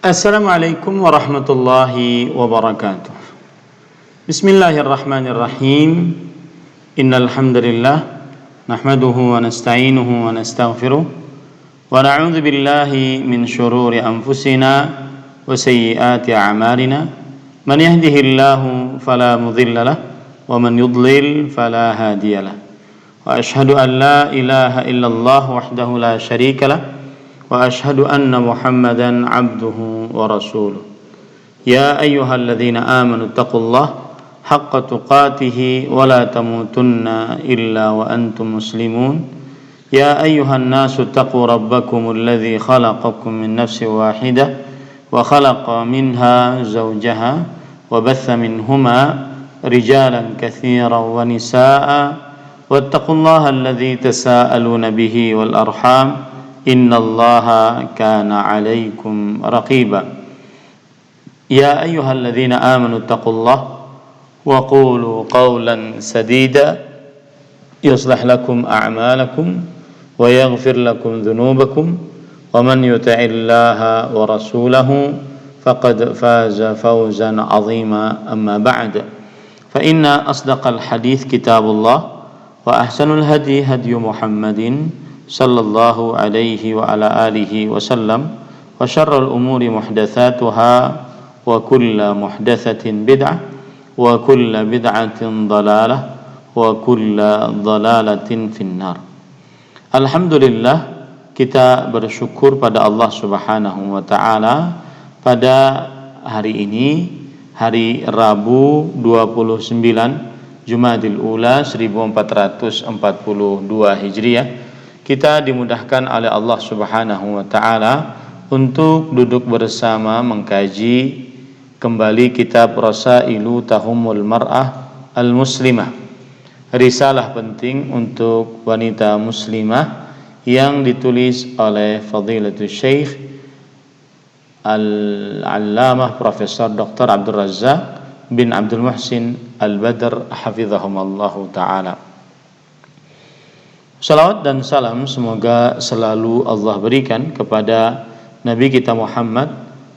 Assalamualaikum warahmatullahi wabarakatuh. Bismillahirrahmanirrahim. Innal hamdalillah nahmaduhu wa nasta'inuhu wa nastaghfiruh wa na'udzu billahi min shururi anfusina wa sayyiati a'malina. Man yahdihillahu fala mudilla lahu wa man yudlil fala hadiyalah. Wa ashhadu an la ilaha illallah wahdahu la syarika lah wa ashhadu anna Muhammadan abduhu wa rasuluh. Ya ayyuhalladzina amanu taqullaha haqqa tuqatih wa la tamutunna illa wa antum muslimun. Ya ayyuhan nasu taqu rabbakumul ladzi khalaqakum min nafsin wahidah wa khalaqa minha zawjaha wa batha minhuma rijalan katsiran wa nisaa'a wattaqullaha alladzi tasaaluna bihi wal arham innallaha kana 'alaikum raqiba. Ya ayyuhalladzina amanu taqullaha wa qulu qawlan sadida yuslih lakum a'malakum wa yaghfir lakum dhunubakum wa man yuti'illaha wa rasulahu faqad faza fawzan 'azima. Amma ba'd, fa inna asdaqal hadits kitabullah wa ahsanul hadi hadyu Muhammadin sallallahu alaihi wa ala alihi wasallam wa syarrul umuri muhdatsatuha wa kullu muhdatsatin bid'ah wa kullu bid'atin dhalalah wa kullu dhalalatin finnar. Alhamdulillah, kita bersyukur pada Allah Subhanahu wa taala pada hari ini, hari Rabu 29 Jumadil Ula 1442 Hijriah. Kita dimudahkan oleh Allah Subhanahu wa taala untuk duduk bersama mengkaji kembali kitab Rasailu Tahumul Mar'ah Al-Muslimah, risalah penting untuk wanita muslimah yang ditulis oleh Fadilatul Syekh Al-Allamah Profesor Dr. Abdul Razzaq bin Abdul Muhsin Al-Badr hafizahumallahu taala. Salawat dan salam semoga selalu Allah berikan kepada Nabi kita Muhammad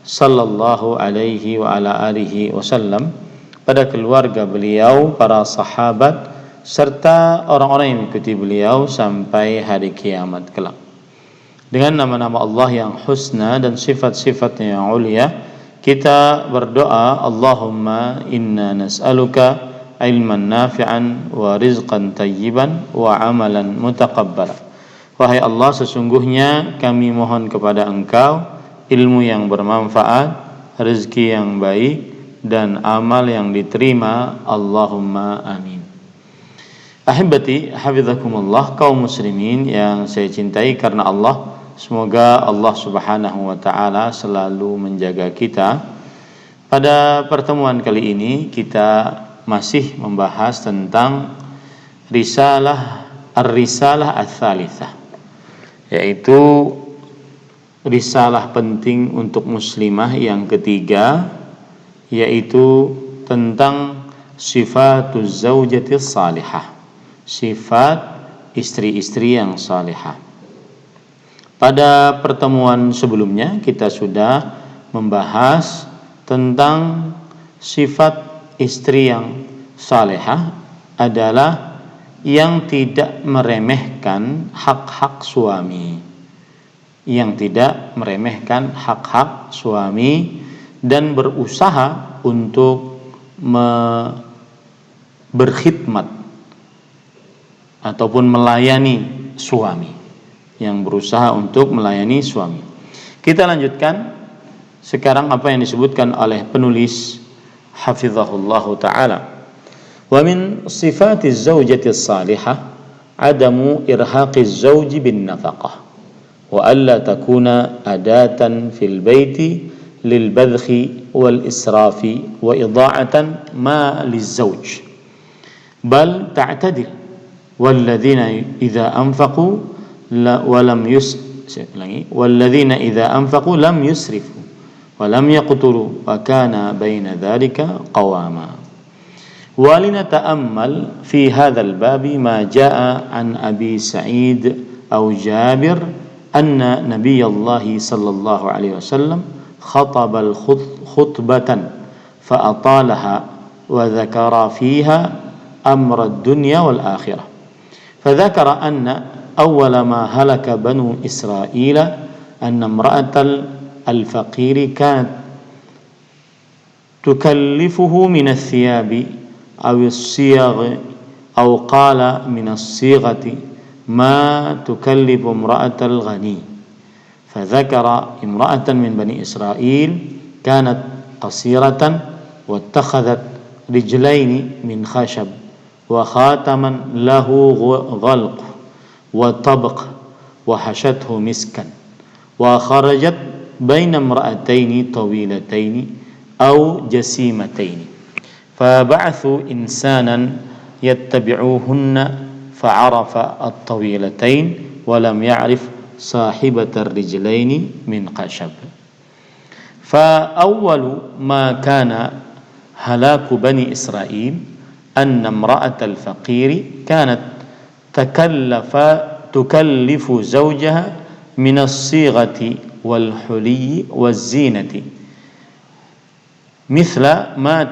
sallallahu alaihi wa ala alihi wasallam, pada keluarga beliau, para sahabat, serta orang-orang yang mengikuti beliau sampai hari kiamat kelak. Dengan nama-nama Allah yang husna dan sifat-sifatnya yang ulia, kita berdoa, Allahumma inna nas'aluka ilman nafi'an wa rizqan tayyiban wa amalan mutaqabbala. Wahai Allah, sesungguhnya kami mohon kepada Engkau ilmu yang bermanfaat, rezeki yang baik, dan amal yang diterima. Allahumma amin. Ahibati hafizakumullah, kaum muslimin yang saya cintai karena Allah, semoga Allah Subhanahu wa taala selalu menjaga kita. Pada pertemuan kali ini kita masih membahas tentang Ar-Risalah Ats-Tsalitsah, yaitu risalah penting untuk muslimah yang ketiga, yaitu tentang sifatuz zaujatis salihah, sifat istri-istri yang salihah. Pada pertemuan sebelumnya kita sudah membahas tentang sifat istri yang salihah adalah yang tidak meremehkan hak-hak suami, yang tidak meremehkan hak-hak suami dan berusaha untuk berkhidmat ataupun melayani suami, yang berusaha untuk melayani suami. Kita lanjutkan sekarang apa yang disebutkan oleh penulis hafizahullahu ta'ala. Wa min sifatiz zawjatis salihah adamu irhaqiz zawji bin nafaqah wa alla takuna adatan fil baiti lil badhi wal israfi wa ida'atan ma liz zawj, bal ta'tadil walladzina idza anfaqu walladzina idza anfaqu lam yusrifu walam yaqtulu wa kana baina dzalika qawama. Walinata'ammal fi hadzal babi ma jaa'a an Abi Sa'id aw Jabir anna Nabiyallahi sallallahu alaihi wasallam khatabal khutbatan fa'atalaha wa dzakara fiha amra ad-dunya wal akhirah. Fadzakara anna awwala ma halaka banu Israila anna imra'atal al-faqiri kanat tukallifuhu min ath-thiyabi aw as-siyagh aw qala min as-sighati ma tukallifu imra'atal ghani. Fadzakara imra'atan min bani Israil kanat qasiratan wattakhadhat rijlaini min khashab wa khataman lahu ghalq wa tabq wa hashathu miskan wa kharajat baina imra'ataini tawilataini aw jasimataini faba'athu insanan yattabi'uhunna fa'arafa at-tawilatain wa lam ya'rif sahibata ar-rijlaini min khashab. Fa awwalu ma kana halaku bani Israil أن امرأة الفقير كانت تكلف زوجها من الصيغة والحلي والزينة مثل ما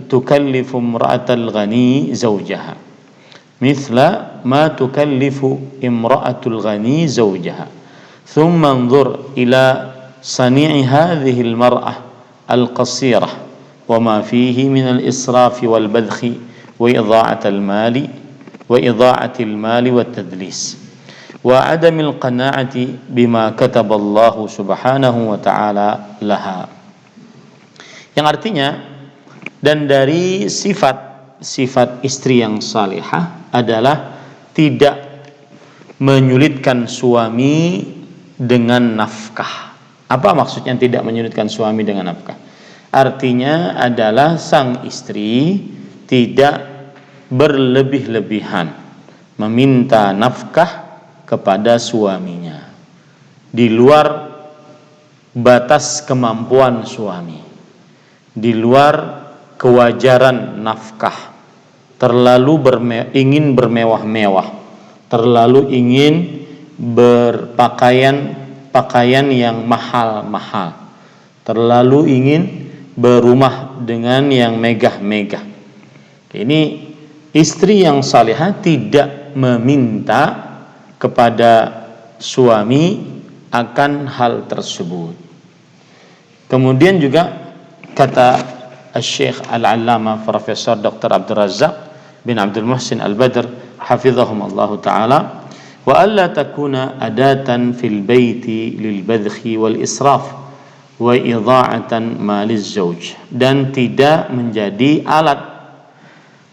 تكلف امرأة الغني زوجها ثم انظر إلى صنيع هذه المرأة القصيرة وما فيه من الإسراف والبذخ وإضاعة المال والتدليس وعدم القناعة بما كتب الله سبحانه وتعالى لها. Yang artinya, dan dari sifat istri yang salihah adalah tidak menyulitkan suami dengan nafkah. Apa maksudnya tidak menyulitkan suami dengan nafkah? Artinya adalah sang istri tidak berlebih-lebihan meminta nafkah kepada suaminya di luar batas kemampuan suami, di luar kewajaran nafkah, terlalu ingin bermewah-mewah, terlalu ingin pakaian yang mahal-mahal, terlalu ingin berumah dengan yang megah-megah. Ini istri yang salihah tidak meminta kepada suami akan hal tersebut. Kemudian juga kata Syekh Al-Allamah Profesor Dr. Abdul Razzaq bin Abdul Muhsin Al-Badr hafizahumullah ta'ala, wa alla takuna adatan fil baiti lil badhi wal israf wa idha'atan maliz zauj, dan tidak menjadi alat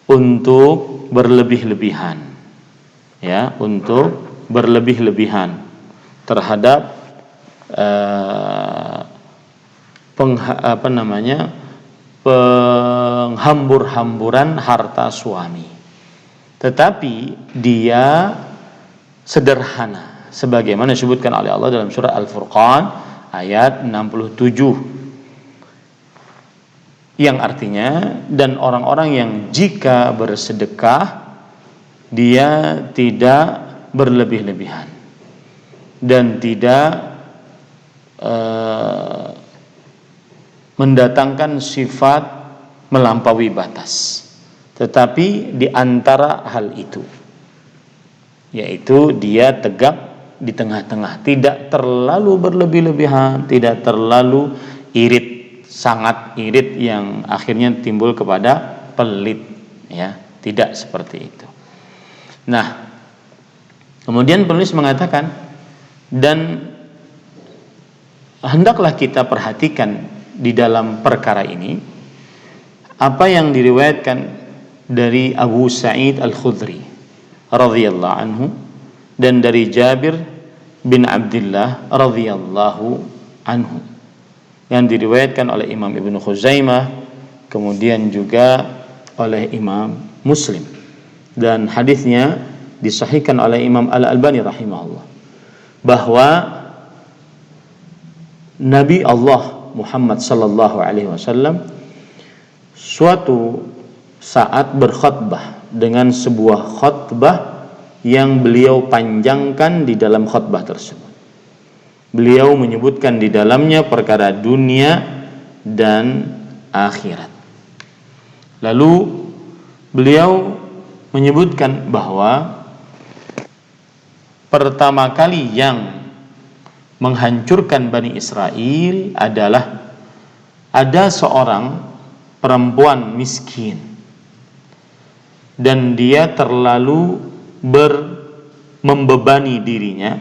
untuk berlebih-lebihan, ya, untuk berlebih-lebihan terhadap penghambur-hamburan harta suami, tetapi dia sederhana sebagaimana disebutkan oleh Allah dalam surah Al-Furqan ayat 67, yang artinya, dan orang-orang yang jika bersedekah dia tidak berlebih-lebihan dan tidak mendatangkan sifat melampaui batas, tetapi di antara hal itu yaitu dia tegak di tengah-tengah, tidak terlalu berlebih-lebihan, tidak terlalu irit, sangat irit yang akhirnya timbul kepada pelit, ya, tidak seperti itu. Nah, kemudian penulis mengatakan, dan hendaklah kita perhatikan di dalam perkara ini apa yang diriwayatkan dari Abu Sa'id Al-Khudri radhiyallahu anhu dan dari Jabir bin Abdullah radhiyallahu anhu, yang diriwayatkan oleh Imam Ibnu Khuzaimah, kemudian juga oleh Imam Muslim, dan hadisnya disahihkan oleh Imam Al-Albani rahimahullah, bahwa Nabi Allah Muhammad sallallahu alaihi wasallam suatu saat berkhutbah dengan sebuah khutbah yang beliau panjangkan di dalam khutbah tersebut. beliau menyebutkan di dalamnya perkara dunia dan akhirat. Lalu beliau menyebutkan bahwa pertama kali yang menghancurkan Bani Israel adalah ada seorang perempuan miskin dan dia terlalu membebani dirinya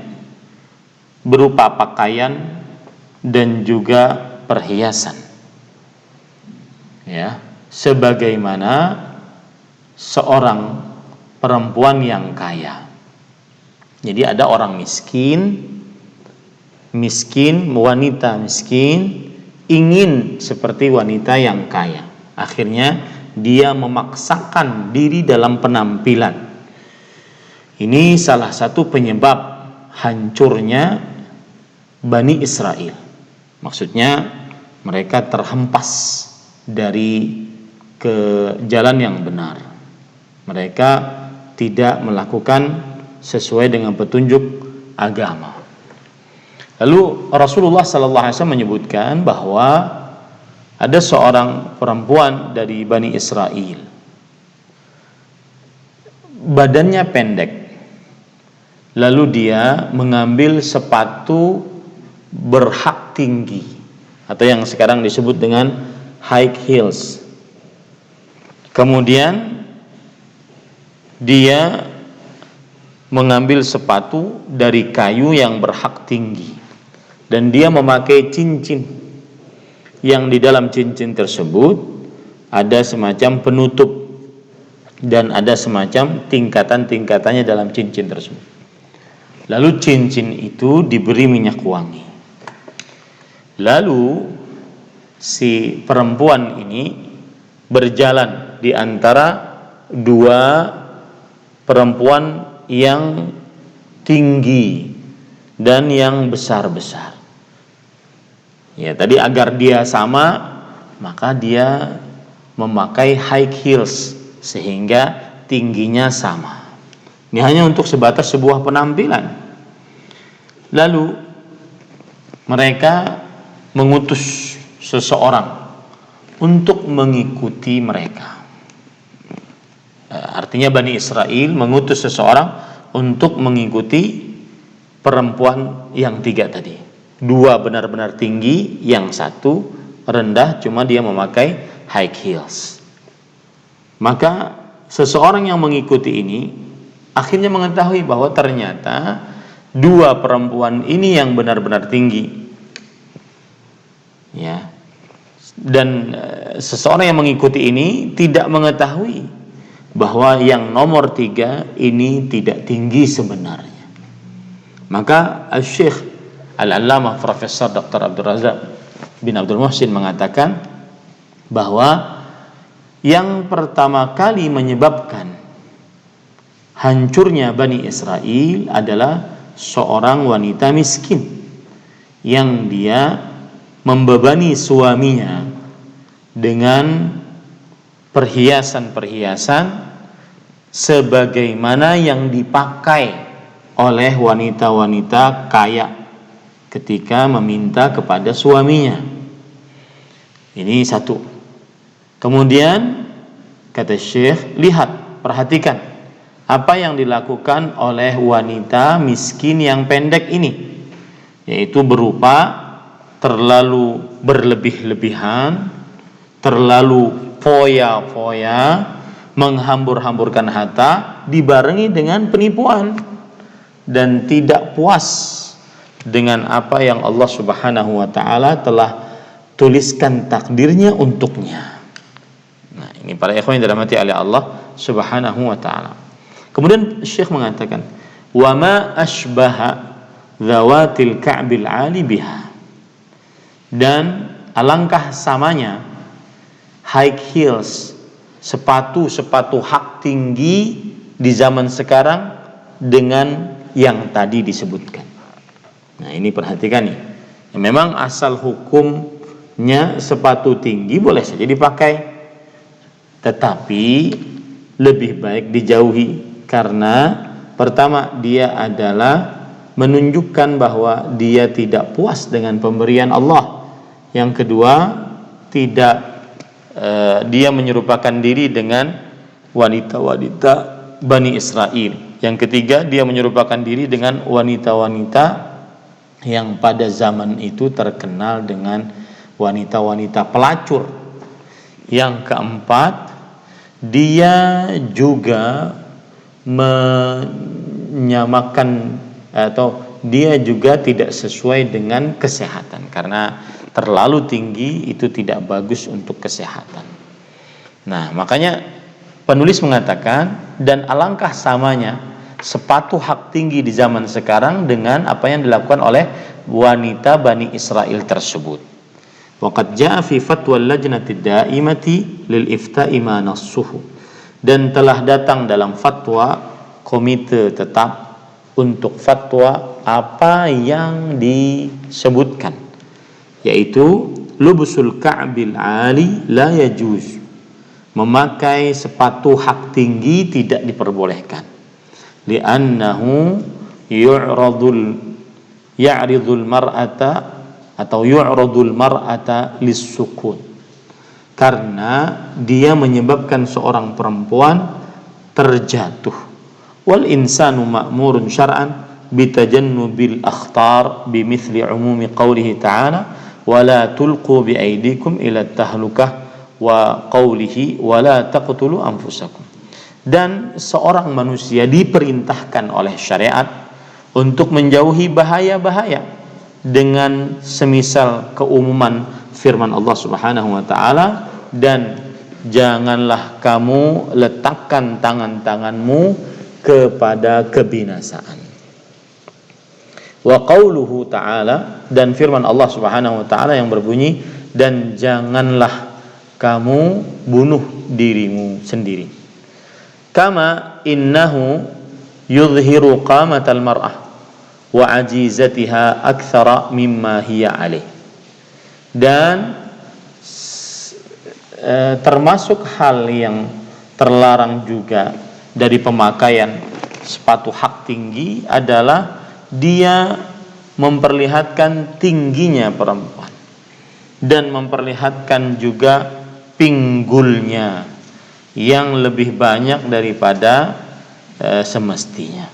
berupa pakaian dan juga perhiasan, ya, sebagaimana seorang perempuan yang kaya. Jadi ada orang miskin, wanita miskin ingin seperti wanita yang kaya. Akhirnya dia memaksakan diri dalam penampilan. Ini salah satu penyebab hancurnya Bani Israel. Maksudnya mereka terhempas dari ke jalan yang benar. Mereka tidak melakukan sesuai dengan petunjuk agama. Lalu Rasulullah SAW menyebutkan bahwa ada seorang perempuan dari Bani Israel, badannya pendek, lalu dia mengambil sepatu berhak tinggi atau yang sekarang disebut dengan high heels. Kemudian dia mengambil sepatu dari kayu yang berhak tinggi dan dia memakai cincin yang di dalam cincin tersebut ada semacam penutup dan ada semacam tingkatan-tingkatannya dalam cincin tersebut. Lalu cincin itu diberi minyak wangi. Lalu si perempuan ini berjalan di antara dua perempuan yang tinggi dan yang besar-besar. Ya, tadi agar dia sama, maka dia memakai high heels sehingga tingginya sama. Ini hanya untuk sebatas sebuah penampilan. Lalu mereka mengutus seseorang untuk mengikuti mereka. Artinya Bani Israel mengutus seseorang untuk mengikuti perempuan yang tiga tadi. Dua benar-benar tinggi, yang satu rendah, cuma dia memakai high heels. Maka seseorang yang mengikuti ini akhirnya mengetahui bahwa ternyata dua perempuan ini yang benar-benar tinggi, ya. Dan seseorang yang mengikuti ini tidak mengetahui bahwa yang nomor 3 ini tidak tinggi sebenarnya. Maka Al-Syekh Al-Allamah Profesor Dr. Abdul Razak bin Abdul Muhsin mengatakan bahwa yang pertama kali menyebabkan hancurnya Bani Israel adalah seorang wanita miskin yang dia membebani suaminya dengan perhiasan-perhiasan sebagaimana yang dipakai oleh wanita-wanita kaya ketika meminta kepada suaminya. Ini satu. Kemudian kata Syekh, lihat, perhatikan apa yang dilakukan oleh wanita miskin yang pendek ini, yaitu berupa terlalu berlebih-lebihan, terlalu foya-foya, menghambur-hamburkan harta, dibarengi dengan penipuan dan tidak puas dengan apa yang Allah Subhanahu wa taala telah tuliskan takdirnya untuknya. Nah, ini para ikhwan yang dirahmati oleh Allah Subhanahu wa taala. Kemudian Syekh mengatakan, "Wa ma asbaha dzawatil ka'bil 'ali biha." Dan alangkah samanya high heels, sepatu hak tinggi di zaman sekarang dengan yang tadi disebutkan. Nah, ini perhatikan nih. Ya, memang asal hukumnya sepatu tinggi boleh saja dipakai, tetapi lebih baik dijauhi karena pertama dia adalah menunjukkan bahwa dia tidak puas dengan pemberian Allah. Yang kedua, dia menyerupakan diri dengan wanita-wanita Bani Israel. Yang ketiga, dia menyerupakan diri dengan wanita-wanita yang pada zaman itu terkenal dengan wanita-wanita pelacur. Yang keempat, dia juga menyamakan atau dia juga tidak sesuai dengan kesehatan, karena terlalu tinggi itu tidak bagus untuk kesehatan. Nah, makanya penulis mengatakan, dan alangkah samanya sepatu hak tinggi di zaman sekarang dengan apa yang dilakukan oleh wanita Bani Israel tersebut. Waqad jaa fi fatwa al-lajnati ad-da'imati lil ifta'i ma nassuhu, dan telah datang dalam fatwa komite tetap untuk fatwa apa yang disebutkan, yaitu lubusul ka'bil ali la yajuz, memakai sepatu hak tinggi tidak diperbolehkan, li'annahu ya'ridul mar'ata atau yu'radul mar'ata lis-sukun, karena dia menyebabkan seorang perempuan terjatuh. Wal insanu ma'murun syar'an bitajannubil akhtar bimithli umumi qawlihi ta'ala wala tulqu biaidikum ila tahlukah wa qawlihi wala taqtulu anfusakum. Dan seorang manusia diperintahkan oleh syariat untuk menjauhi bahaya-bahaya dengan semisal keumuman firman Allah Subhanahu wa taala, dan janganlah kamu letakkan tangan-tanganmu kepada kebinasaan. Wa qauluhu ta'ala, dan firman Allah Subhanahu wa taala yang berbunyi, dan janganlah kamu bunuh dirimu sendiri. Kama innahu yudhiru qamatal mar'ah wa ajizatiha aktsara mimma hiya alaih. Dan termasuk hal yang terlarang juga dari pemakaian sepatu hak tinggi adalah dia memperlihatkan tingginya perempuan dan memperlihatkan juga pinggulnya yang lebih banyak daripada semestinya.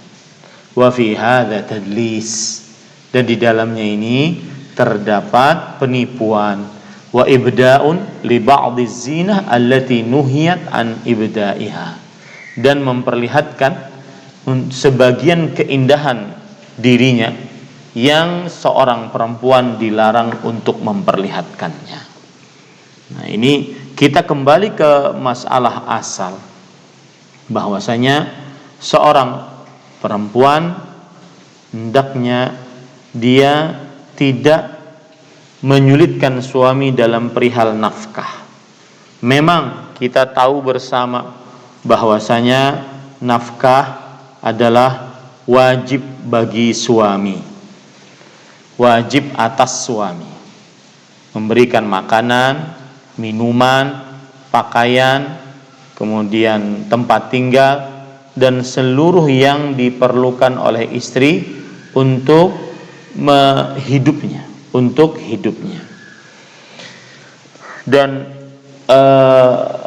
Wa fi hadza tadlis, dan di dalamnya ini terdapat penipuan. Wa ibda'un li ba'dhi zinah allati nuhiyat an ibda'iha, dan memperlihatkan sebagian keindahan dirinya yang seorang perempuan dilarang untuk memperlihatkannya. Nah, ini kita kembali ke masalah asal, bahwasanya seorang perempuan hendaknya dia tidak menyulitkan suami dalam perihal nafkah. Memang kita tahu bersama bahwasanya nafkah adalah wajib bagi suami, wajib atas suami, memberikan makanan, minuman, pakaian, kemudian tempat tinggal, dan seluruh yang diperlukan oleh istri untuk hidupnya. Dan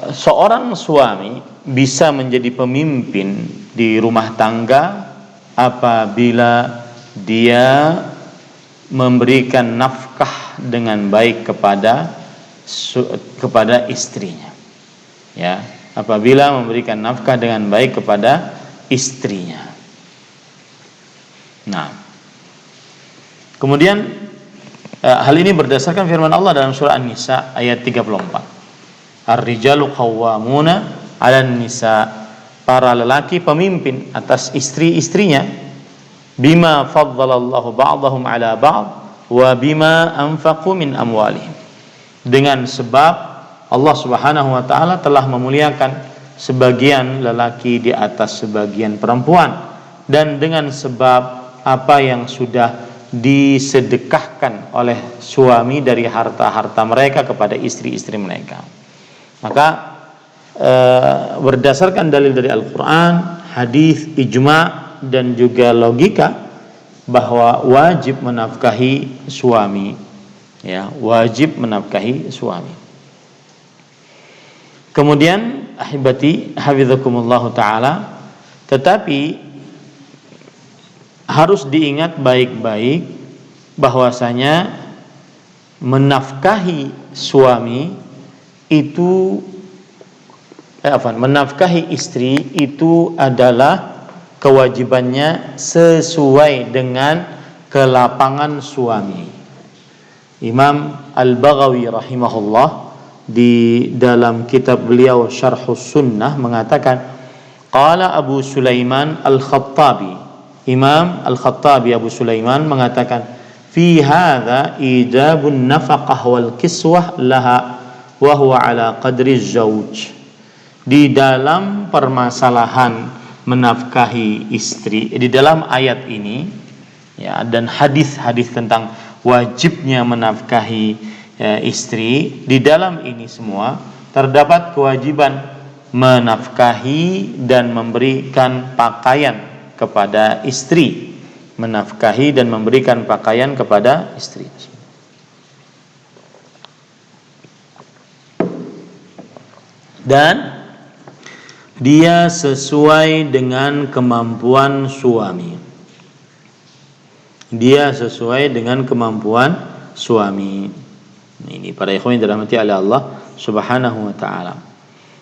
seorang suami bisa menjadi pemimpin di rumah tangga apabila dia memberikan nafkah dengan baik kepada istrinya, ya, apabila memberikan nafkah dengan baik kepada istrinya. Nah, kemudian hal ini berdasarkan firman Allah dalam surah An-Nisa ayat 34. Ar-rijalu qawwamuna 'alan nisa, para lelaki pemimpin atas istri-istrinya, bima faddalallahu ba'dahum 'ala ba'd wa bima anfaqu min amwalihim, dengan sebab Allah Subhanahu wa taala telah memuliakan sebagian lelaki di atas sebagian perempuan, dan dengan sebab apa yang sudah disedekahkan oleh suami dari harta-harta mereka kepada istri-istri mereka. Maka berdasarkan dalil dari Al-Quran, hadis, ijma, dan juga logika, bahwa wajib menafkahi suami, ya, wajib menafkahi suami. Kemudian ahibati hafizakumullah taala, tetapi harus diingat baik-baik bahwasanya menafkahi suami itu menafkahi istri itu adalah kewajibannya sesuai dengan kelapangan suami. Imam Al-Baghawi rahimahullah di dalam kitab beliau Syarhus Sunnah mengatakan, qala Abu Sulaiman Al-Khattabi, Imam Al-Khattabi Abu Sulaiman mengatakan, fi hadza ijabun nafaqah wal kiswah laha wa huwa ala qadri zauj. Di dalam permasalahan menafkahi istri, di dalam ayat ini, ya, dan hadis-hadis tentang wajibnya menafkahi istri, di dalam ini semua terdapat kewajiban menafkahi dan memberikan pakaian kepada istri, menafkahi dan memberikan pakaian kepada istri. Dan dia sesuai dengan kemampuan suami. Dia sesuai dengan kemampuan suami. Ini para ikhwan yang dirahmati oleh Allah Subhanahu wa taala.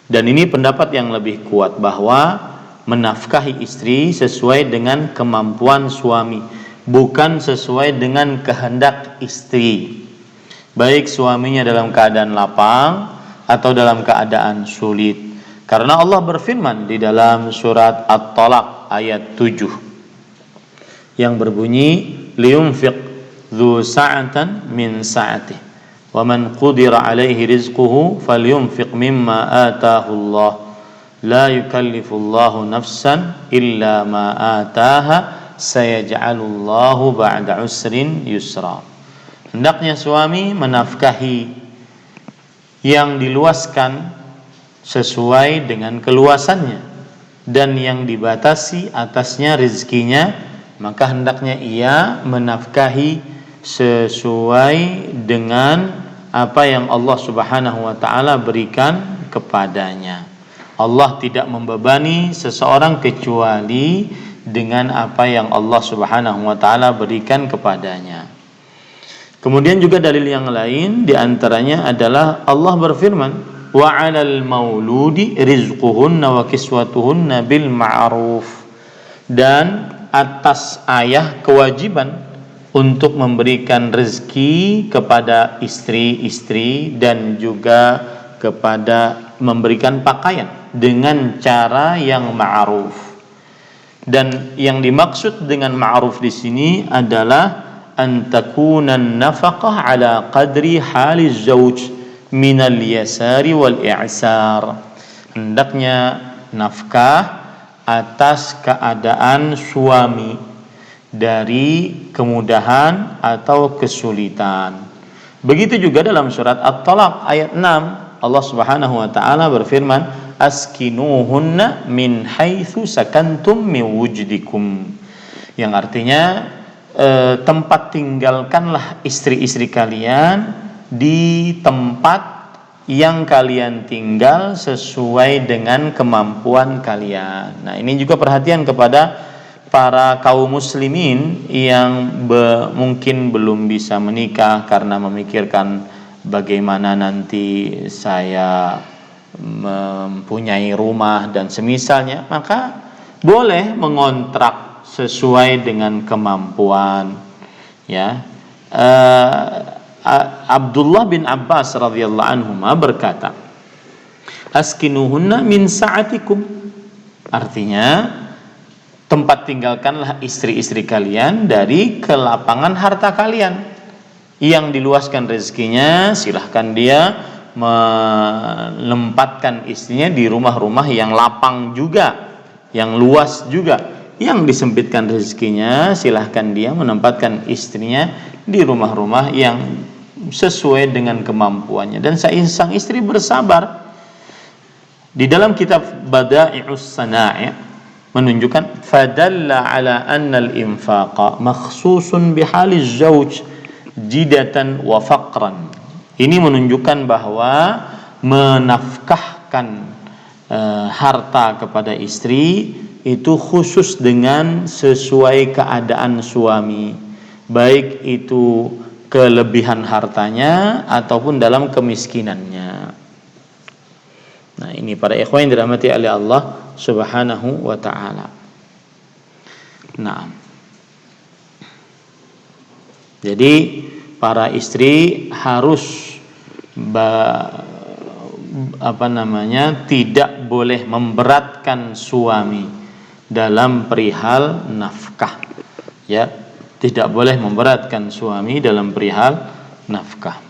Dan ini pendapat yang lebih kuat bahwa menafkahi istri sesuai dengan kemampuan suami, bukan sesuai dengan kehendak istri. Baik suaminya dalam keadaan lapang atau dalam keadaan sulit. Karena Allah berfirman di dalam surat At-Talaq ayat 7 yang berbunyi, liyunfiq dzu sa'atan min sa'atihi wa man qudira 'alaihi rizquhu falyunfiq mimma ataahu Allah la yukallifullahu nafsan illa ma ataaha sayaj'alullahu ba'da usrin yusra. Hendaknya suami menafkahi yang diluaskan sesuai dengan keluasannya, dan yang dibatasi atasnya rezekinya, maka hendaknya ia menafkahi sesuai dengan apa yang Allah Subhanahu wa taala berikan kepadanya. Allah tidak membebani seseorang kecuali dengan apa yang Allah Subhanahu wa taala berikan kepadanya. Kemudian juga dalil yang lain di antaranya adalah Allah berfirman, wa 'alal mauludi rizquhunna wa kiswatuhunna bil ma'ruf. Dan atas ayah kewajiban untuk memberikan rezeki kepada istri-istri dan juga kepada memberikan pakaian dengan cara yang ma'ruf. Dan yang dimaksud dengan ma'ruf di sini adalah an takuna nafaqah ala qadri haliz zauj minal yasari wal i'sar. Hendaknya nafkah atas keadaan suami dari kemudahan atau kesulitan. Begitu juga dalam surat At-Talaq ayat 6, Allah Subhanahu wa taala berfirman, askinuhunna min haitsu sakantum min wujdikum. Yang artinya tempat tinggalkanlah istri-istri kalian di tempat yang kalian tinggal sesuai dengan kemampuan kalian. Nah, ini juga perhatian kepada para kaum muslimin yang mungkin belum bisa menikah karena memikirkan bagaimana nanti saya mempunyai rumah dan semisalnya, maka boleh mengontrak sesuai dengan kemampuan, ya. Abdullah bin Abbas radhiyallahu anhuma berkata, askinuhunna min sa'atikum. Artinya, tempat tinggalkanlah istri-istri kalian dari kelapangan harta kalian. Yang diluaskan rezekinya, silahkan dia menempatkan istrinya di rumah-rumah yang lapang juga, yang luas juga. Yang disempitkan rezekinya, silahkan dia menempatkan istrinya di rumah-rumah yang sesuai dengan kemampuannya. Dan sang istri bersabar. Di dalam kitab Bada'i'us Sana'i' menunjukkan fadalla ala anna al-infaqa makhsusun bihaliz zauj jidatan wa faqran. Ini menunjukkan bahwa menafkahkan harta kepada istri itu khusus dengan sesuai keadaan suami, baik itu kelebihan hartanya ataupun dalam kemiskinannya. Nah, ini para ikhwan yang dirahmati oleh Allah Subhanahu wa taala. Nah, jadi para istri harus tidak boleh memberatkan suami dalam perihal nafkah, ya, tidak boleh memberatkan suami dalam perihal nafkah.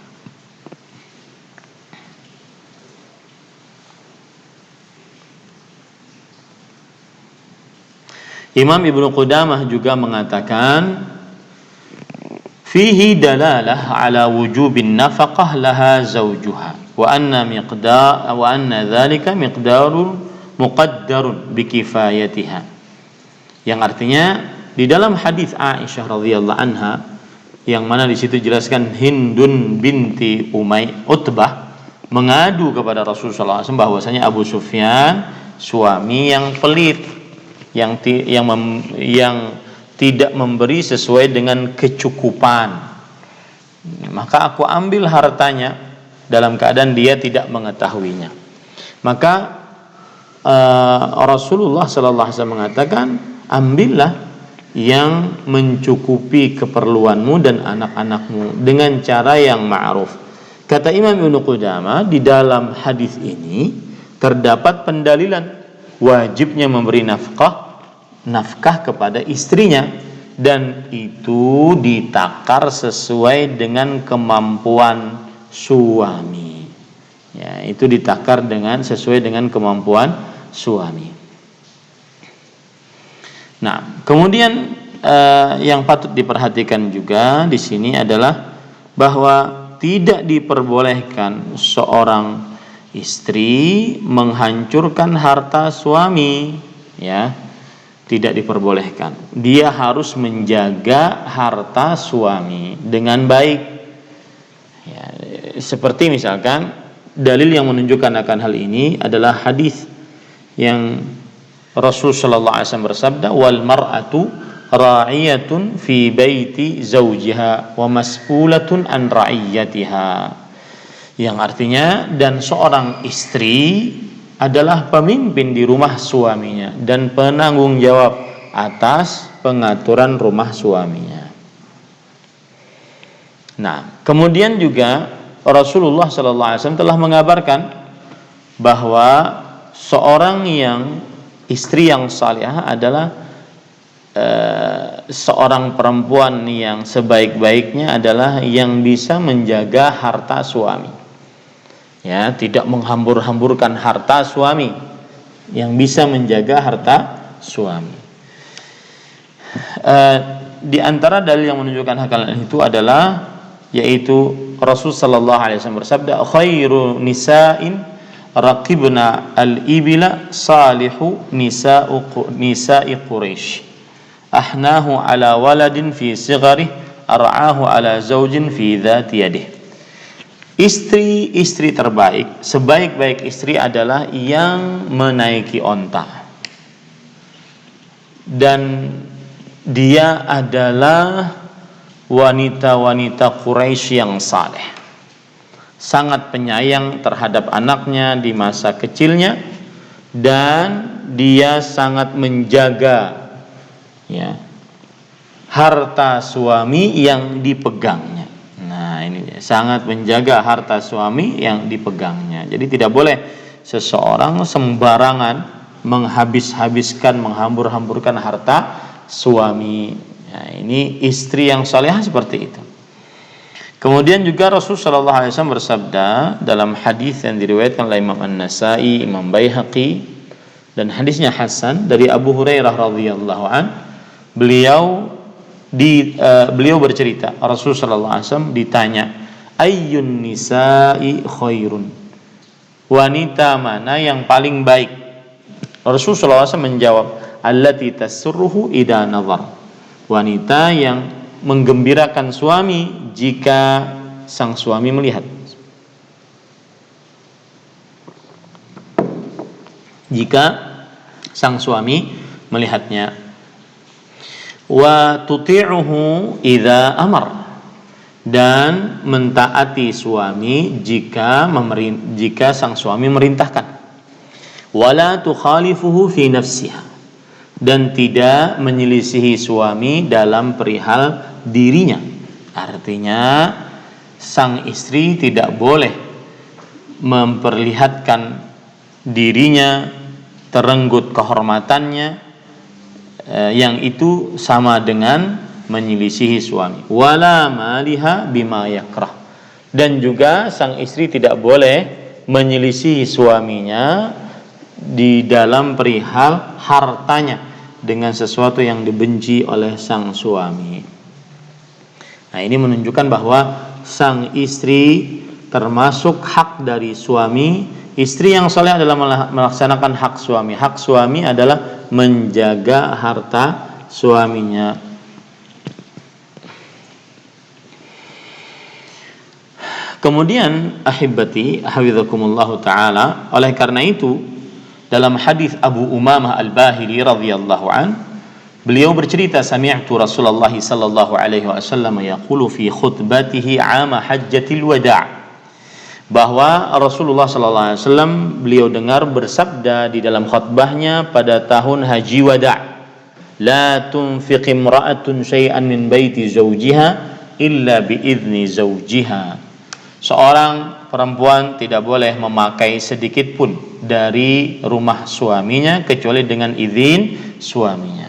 Imam Ibnu Qudamah juga mengatakan fihi dalalah ala wujubin nafaqah laha zawjuha wa anna dzalika miqdarun muqaddarun bikifayatiha, yang artinya di dalam hadis Aisyah radhiyallahu anha yang mana di situ jelaskan Hindun binti Utbah mengadu kepada Rasulullah SAW bahwasanya Abu Sufyan suami yang pelit, yang tidak memberi sesuai dengan kecukupan, maka aku ambil hartanya dalam keadaan dia tidak mengetahuinya. Maka Rasulullah sallallahu alaihi wasallam mengatakan, ambillah yang mencukupi keperluanmu dan anak-anakmu dengan cara yang ma'ruf. Kata Imam Ibnu Qudamah, di dalam hadis ini terdapat pendalilan wajibnya memberi nafkah kepada istrinya, dan itu ditakar sesuai dengan kemampuan suami. Ya, itu ditakar sesuai dengan kemampuan suami. Nah, kemudian yang patut diperhatikan juga di sini adalah bahwa tidak diperbolehkan seorang istri menghancurkan harta suami, ya. Tidak diperbolehkan. Dia harus menjaga harta suami dengan baik. Ya, seperti misalkan dalil yang menunjukkan akan hal ini adalah hadis yang Rasul sallallahu alaihi wasallam bersabda, wal mar'atu ra'iyatun fi baiti zawjiha wa mas'ulatun an ra'iyatiha. Yang artinya, dan seorang istri adalah pemimpin di rumah suaminya dan penanggung jawab atas pengaturan rumah suaminya. Nah, kemudian juga Rasulullah SAW telah mengabarkan bahwa seorang istri yang salihah adalah seorang perempuan yang sebaik-baiknya adalah yang bisa menjaga harta suami. Ya, tidak menghambur-hamburkan harta suami, yang bisa menjaga harta suami. Di antara dalil yang menunjukkan hal itu adalah yaitu Rasul sallallahu alaihi wasallam bersabda, khairu nisa'in raqibna al-ibila salihu nisa'i Quraisy ahnahu ala waladin fi sigharih ar'ahu ala zaujin fi dhati yadih. Istri terbaik, sebaik-baik istri adalah yang menaiki onta, dan dia adalah wanita-wanita Quraisy yang saleh, sangat penyayang terhadap anaknya di masa kecilnya, dan dia sangat menjaga, ya, harta suami yang dipegangnya. Nah, ini sangat menjaga harta suami yang dipegangnya. Jadi tidak boleh seseorang sembarangan menghabis-habiskan, menghambur-hamburkan harta suami. Nah, ini istri yang salehah seperti itu. Kemudian juga Rasulullah SAW bersabda dalam hadis yang diriwayatkan oleh Imam An-Nasa'i, Imam Baihaqi, dan hadisnya hasan dari Abu Hurairah radhiyallahu an, beliau bercerita, Rasulullah SAW ditanya, ayyun nisa'i khairun, wanita mana yang paling baik? Rasulullah SAW menjawab, allati tasurruhu idza nazar. Wanita yang menggembirakan suami jika sang suami melihat. Jika sang suami melihatnya. Wa tuti'uhu idza amar, dan mentaati suami jika sang suami merintahkan. Wala tukhalifuhu fi nafsiha, dan tidak menyelisihi suami dalam perihal dirinya. Artinya sang istri tidak boleh memperlihatkan dirinya, terenggut kehormatannya, yang itu sama dengan menyelisihi suami. Wala maliha bima yakrah, dan juga sang istri tidak boleh menyelisihi suaminya di dalam perihal hartanya dengan sesuatu yang dibenci oleh sang suami. Nah, ini menunjukkan bahwa sang istri termasuk hak dari suami. Istri yang saleh adalah melaksanakan hak suami. Hak suami adalah menjaga harta suaminya. Kemudian ahibati hafizakumullah taala, oleh karena itu dalam hadis Abu Umamah Al-Bahili radhiyallahu an, beliau bercerita, sami'tu Rasulullah sallallahu alaihi wasallam yaqulu fi khutbatihi 'ama hajjatil wada', bahwa Rasulullah sallallahu alaihi wasallam beliau dengar bersabda di dalam khutbahnya pada tahun haji wada', la tunfiq imra'atun syai'an min baiti zawjiha illa bi idzni zawjiha. Seorang perempuan tidak boleh memakai sedikit pun dari rumah suaminya kecuali dengan izin suaminya.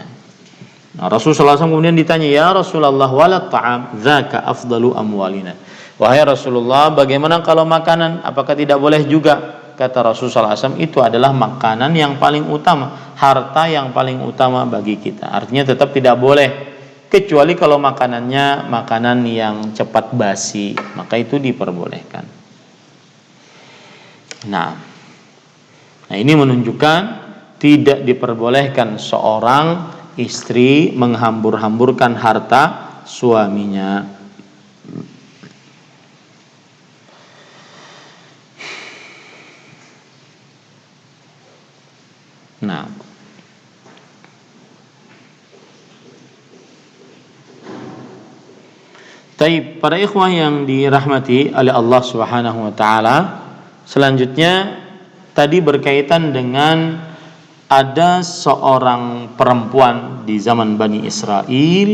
Nah, Rasulullah SAW kemudian ditanya, ya Rasulullah, walat ta'am dzaka afdalu amwalina. Wahai Rasulullah, bagaimana kalau makanan? Apakah tidak boleh juga? Kata Rasulullah SAW, itu adalah makanan yang paling utama, harta yang paling utama bagi kita. Artinya tetap tidak boleh, kecuali kalau makanannya makanan yang cepat basi, maka itu diperbolehkan. Nah, ini menunjukkan tidak diperbolehkan seorang istri menghambur-hamburkan harta suaminya. Nah, Taib, para ikhwah yang dirahmati oleh Allah Subhanahu wa taala, selanjutnya tadi berkaitan dengan ada seorang perempuan di zaman Bani Israel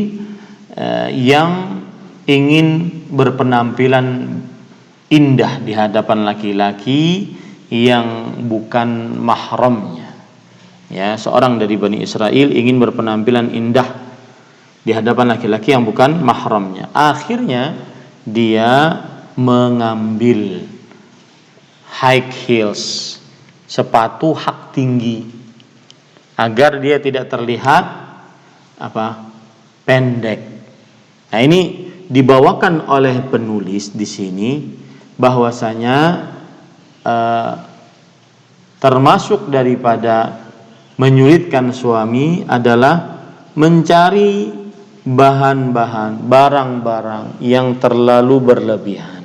yang ingin berpenampilan indah di hadapan laki-laki yang bukan mahramnya. Ya, seorang dari Bani Israel ingin berpenampilan indah di hadapan laki-laki yang bukan mahramnya. Akhirnya dia mengambil high heels, sepatu hak tinggi, agar dia tidak terlihat pendek. Nah, ini dibawakan oleh penulis di sini bahwasanya termasuk daripada menyulitkan suami adalah mencari bahan-bahan, barang-barang yang terlalu berlebihan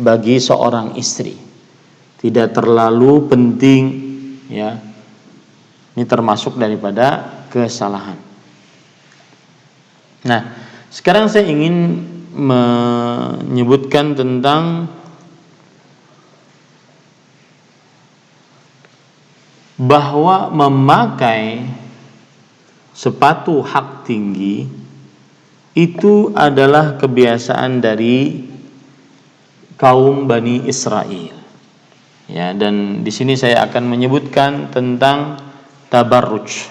bagi seorang istri, tidak terlalu penting, ya. Ini termasuk daripada kesalahan. Nah, sekarang saya ingin menyebutkan tentang bahwa memakai sepatu hak tinggi itu adalah kebiasaan dari kaum Bani Israel. Ya, dan di sini saya akan menyebutkan tentang tabarruj.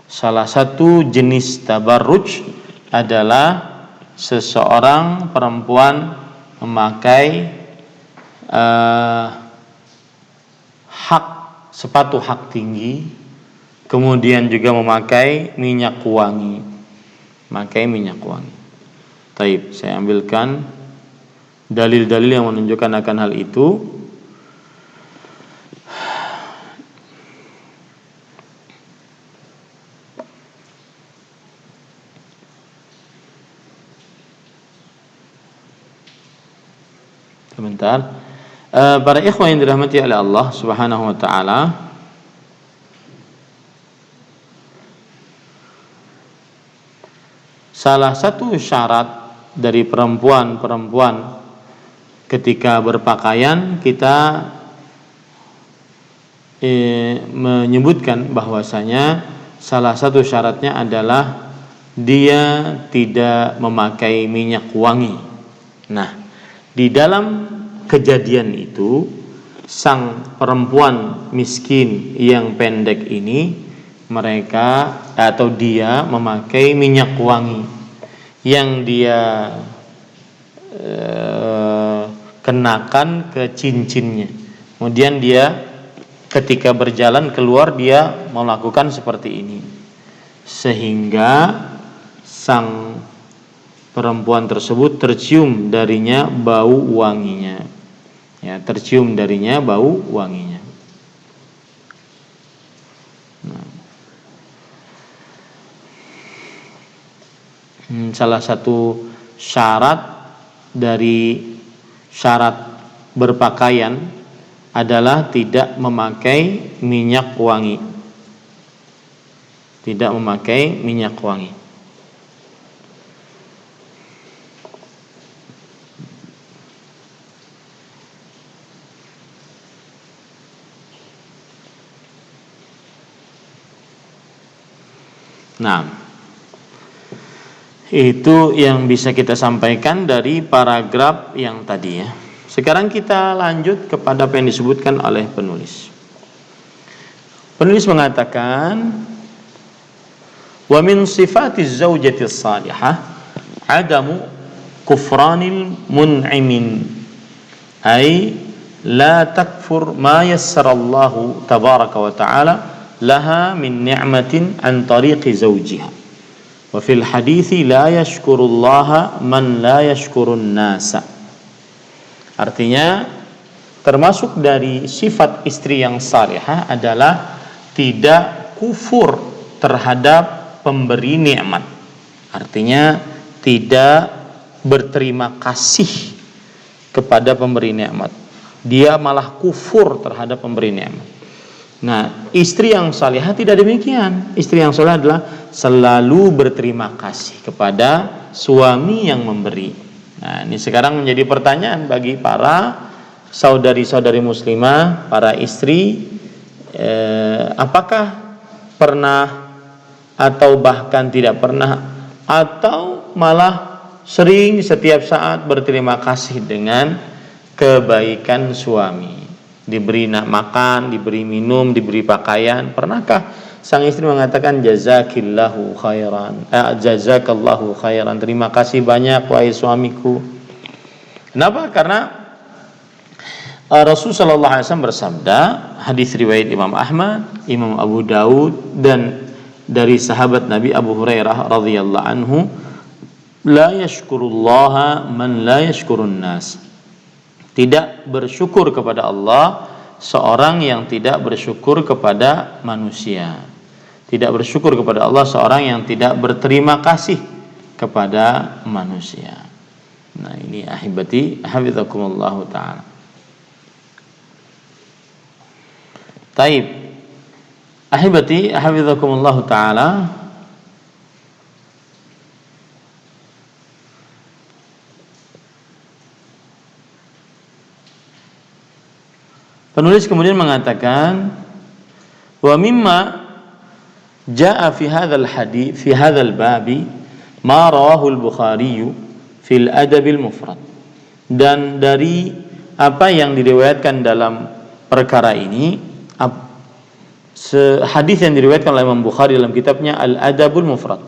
Salah satu jenis tabarruj adalah seseorang perempuan memakai sepatu hak tinggi, kemudian juga memakai minyak wangi. Taib, saya ambilkan dalil-dalil yang menunjukkan akan hal itu. sebentar. Para ikhwan yang dirahmati oleh Allah Subhanahu wa taala, salah satu syarat dari perempuan ketika berpakaian, kita menyebutkan bahwasanya salah satu syaratnya adalah dia tidak memakai minyak wangi. Nah, di dalam kejadian itu, sang perempuan miskin yang pendek ini, mereka atau dia memakai minyak wangi yang dia kenakan ke cincinnya. Kemudian dia ketika berjalan keluar, dia melakukan seperti ini, sehingga sang perempuan tersebut tercium darinya bau wanginya. Ya, tercium darinya bau wanginya. Nah, salah satu syarat dari syarat berpakaian adalah tidak memakai minyak wangi. Tidak memakai minyak wangi. Nah, itu yang bisa kita sampaikan dari paragraf yang tadi ya. Sekarang kita lanjut kepada apa yang disebutkan oleh penulis. Penulis mengatakan, wa min sifatiz zaujati salihah adamu kufranil mun'imin, ay la takfur ma yassarallahu tabaraka wa ta'ala laha min ni'matin an tariqi zawjiha. Wa fil hadithi la yashkurullaha man la yashkurun nasa. Artinya, termasuk dari sifat istri yang salihah adalah tidak kufur terhadap pemberi nikmat. Artinya tidak berterima kasih kepada pemberi nikmat. Dia malah kufur terhadap pemberi nikmat. Nah, istri yang salihah tidak demikian. Istri yang salihah adalah selalu berterima kasih kepada suami yang memberi. Nah, ini sekarang menjadi pertanyaan bagi para saudari-saudari muslimah, para istri, apakah pernah atau bahkan tidak pernah atau malah sering setiap saat berterima kasih dengan kebaikan suami, diberi makan, diberi minum, diberi pakaian? Pernahkah sang istri mengatakan jazakillahu khairan, jazakallahu khairan, terima kasih banyak wahai suamiku? Kenapa? Karena Rasulullah SAW bersabda, hadis riwayat Imam Ahmad, Imam Abu Daud, dan dari sahabat Nabi Abu Hurairah radhiyallahu anhu, la yashkurullaha man la yashkurun nas. Tidak bersyukur kepada Allah seorang yang tidak bersyukur kepada manusia. Tidak bersyukur kepada Allah seorang yang tidak berterima kasih kepada manusia. Nah, ini ahibati hafizakumullah ta'ala. Taib, ahibati hafizakumullah ta'ala, penulis kemudian mengatakan, wa mimma jaa fi hadzal hadits fi hadzal babi ma rawahu al-Bukhari fil Adab al-Mufrad. Dan dari apa yang diriwayatkan dalam perkara ini, hadis yang diriwayatkan oleh Imam Bukhari dalam kitabnya Al-Adabul Mufrad.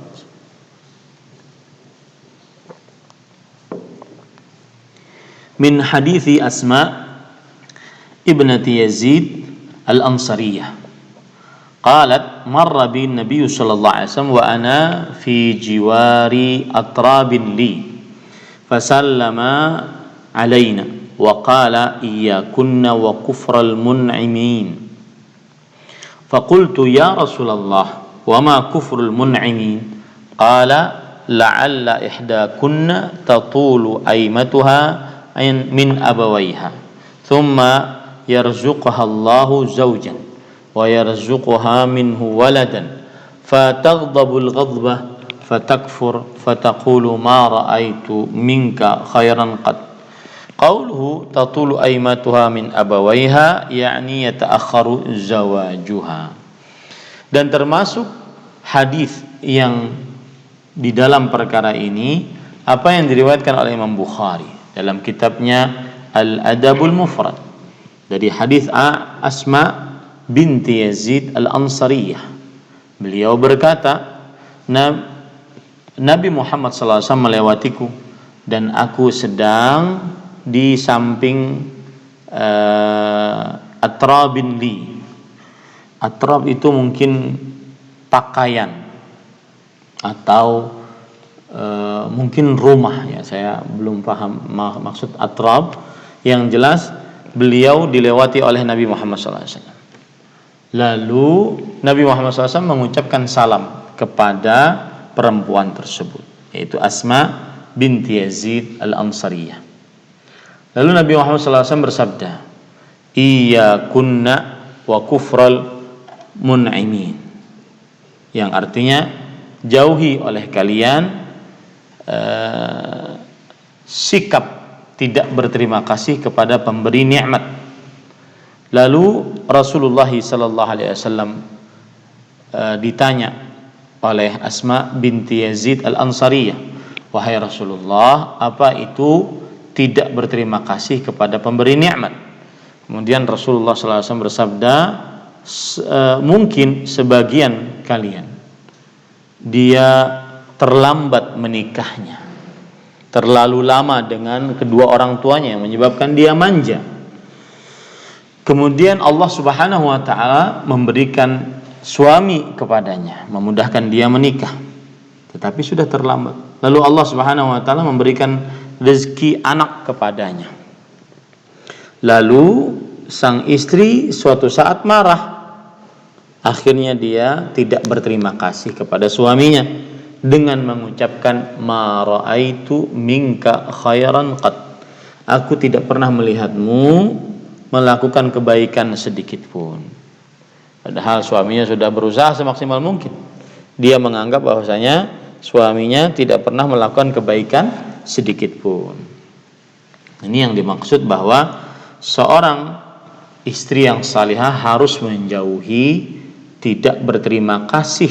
Min hadithi Asma ibnati Yazid al-Ansariyah. Qalat marra bin Nabi sallallahu alaihi wasallam wa ana fi jiwari atrabin li fasallama alaina wa qala iyyakunna wa kufral mun'imin. Faqultu ya Rasulullah wa ma kufrul mun'imin? Qala la'alla ihdakunna tatulu aimatuha min abawaiha thumma yarzuquha Allahu zawjan wa yarzuquha minhu waladan fataghdabul ghadbah fatakfur fataqulu ma ra'aitu minka khairan qad. Qauluhu tatulu aimatuha min abawaiha yakni yata'akhkharu zawajuha. Dan termasuk hadis yang di dalam perkara ini apa yang diriwayatkan oleh Imam Bukhari dalam kitabnya Al-Adabul Mufrad dari hadis Asma binti Yazid Al-Ansariyah. Beliau berkata, Nabi Muhammad SAW melewatiku dan aku sedang di samping atrabin li. Atrab itu mungkin pakaian atau mungkin rumah, ya saya belum paham maksud atrab. Yang jelas beliau dilewati oleh Nabi Muhammad SAW. Lalu Nabi Muhammad SAW mengucapkan salam kepada perempuan tersebut, yaitu Asma binti Yazid Al-Ansariyah. Lalu Nabi Muhammad SAW bersabda, Iyakunna wa kufral mun'imin, yang artinya jauhi oleh kalian sikap tidak berterima kasih kepada pemberi nikmat. Lalu Rasulullah sallallahu alaihi wasallam ditanya oleh Asma binti Yazid Al-Ansariyah, wahai Rasulullah, apa itu tidak berterima kasih kepada pemberi nikmat? Kemudian Rasulullah sallallahu alaihi wasallam bersabda, mungkin sebagian kalian dia terlambat menikahnya, terlalu lama dengan kedua orang tuanya yang menyebabkan dia manja. Kemudian Allah Subhanahu wa taala memberikan suami kepadanya, memudahkan dia menikah, tetapi sudah terlambat. Lalu Allah Subhanahu wa taala memberikan rezeki anak kepadanya. Lalu sang istri suatu saat marah. Akhirnya dia tidak berterima kasih kepada suaminya dengan mengucapkan ma ra'aitu minka khairan qad. Aku tidak pernah melihatmu melakukan kebaikan sedikit pun. Padahal suaminya sudah berusaha semaksimal mungkin. Dia menganggap bahwasanya suaminya tidak pernah melakukan kebaikan sedikit pun. Ini yang dimaksud bahwa seorang istri yang salihah harus menjauhi tidak berterima kasih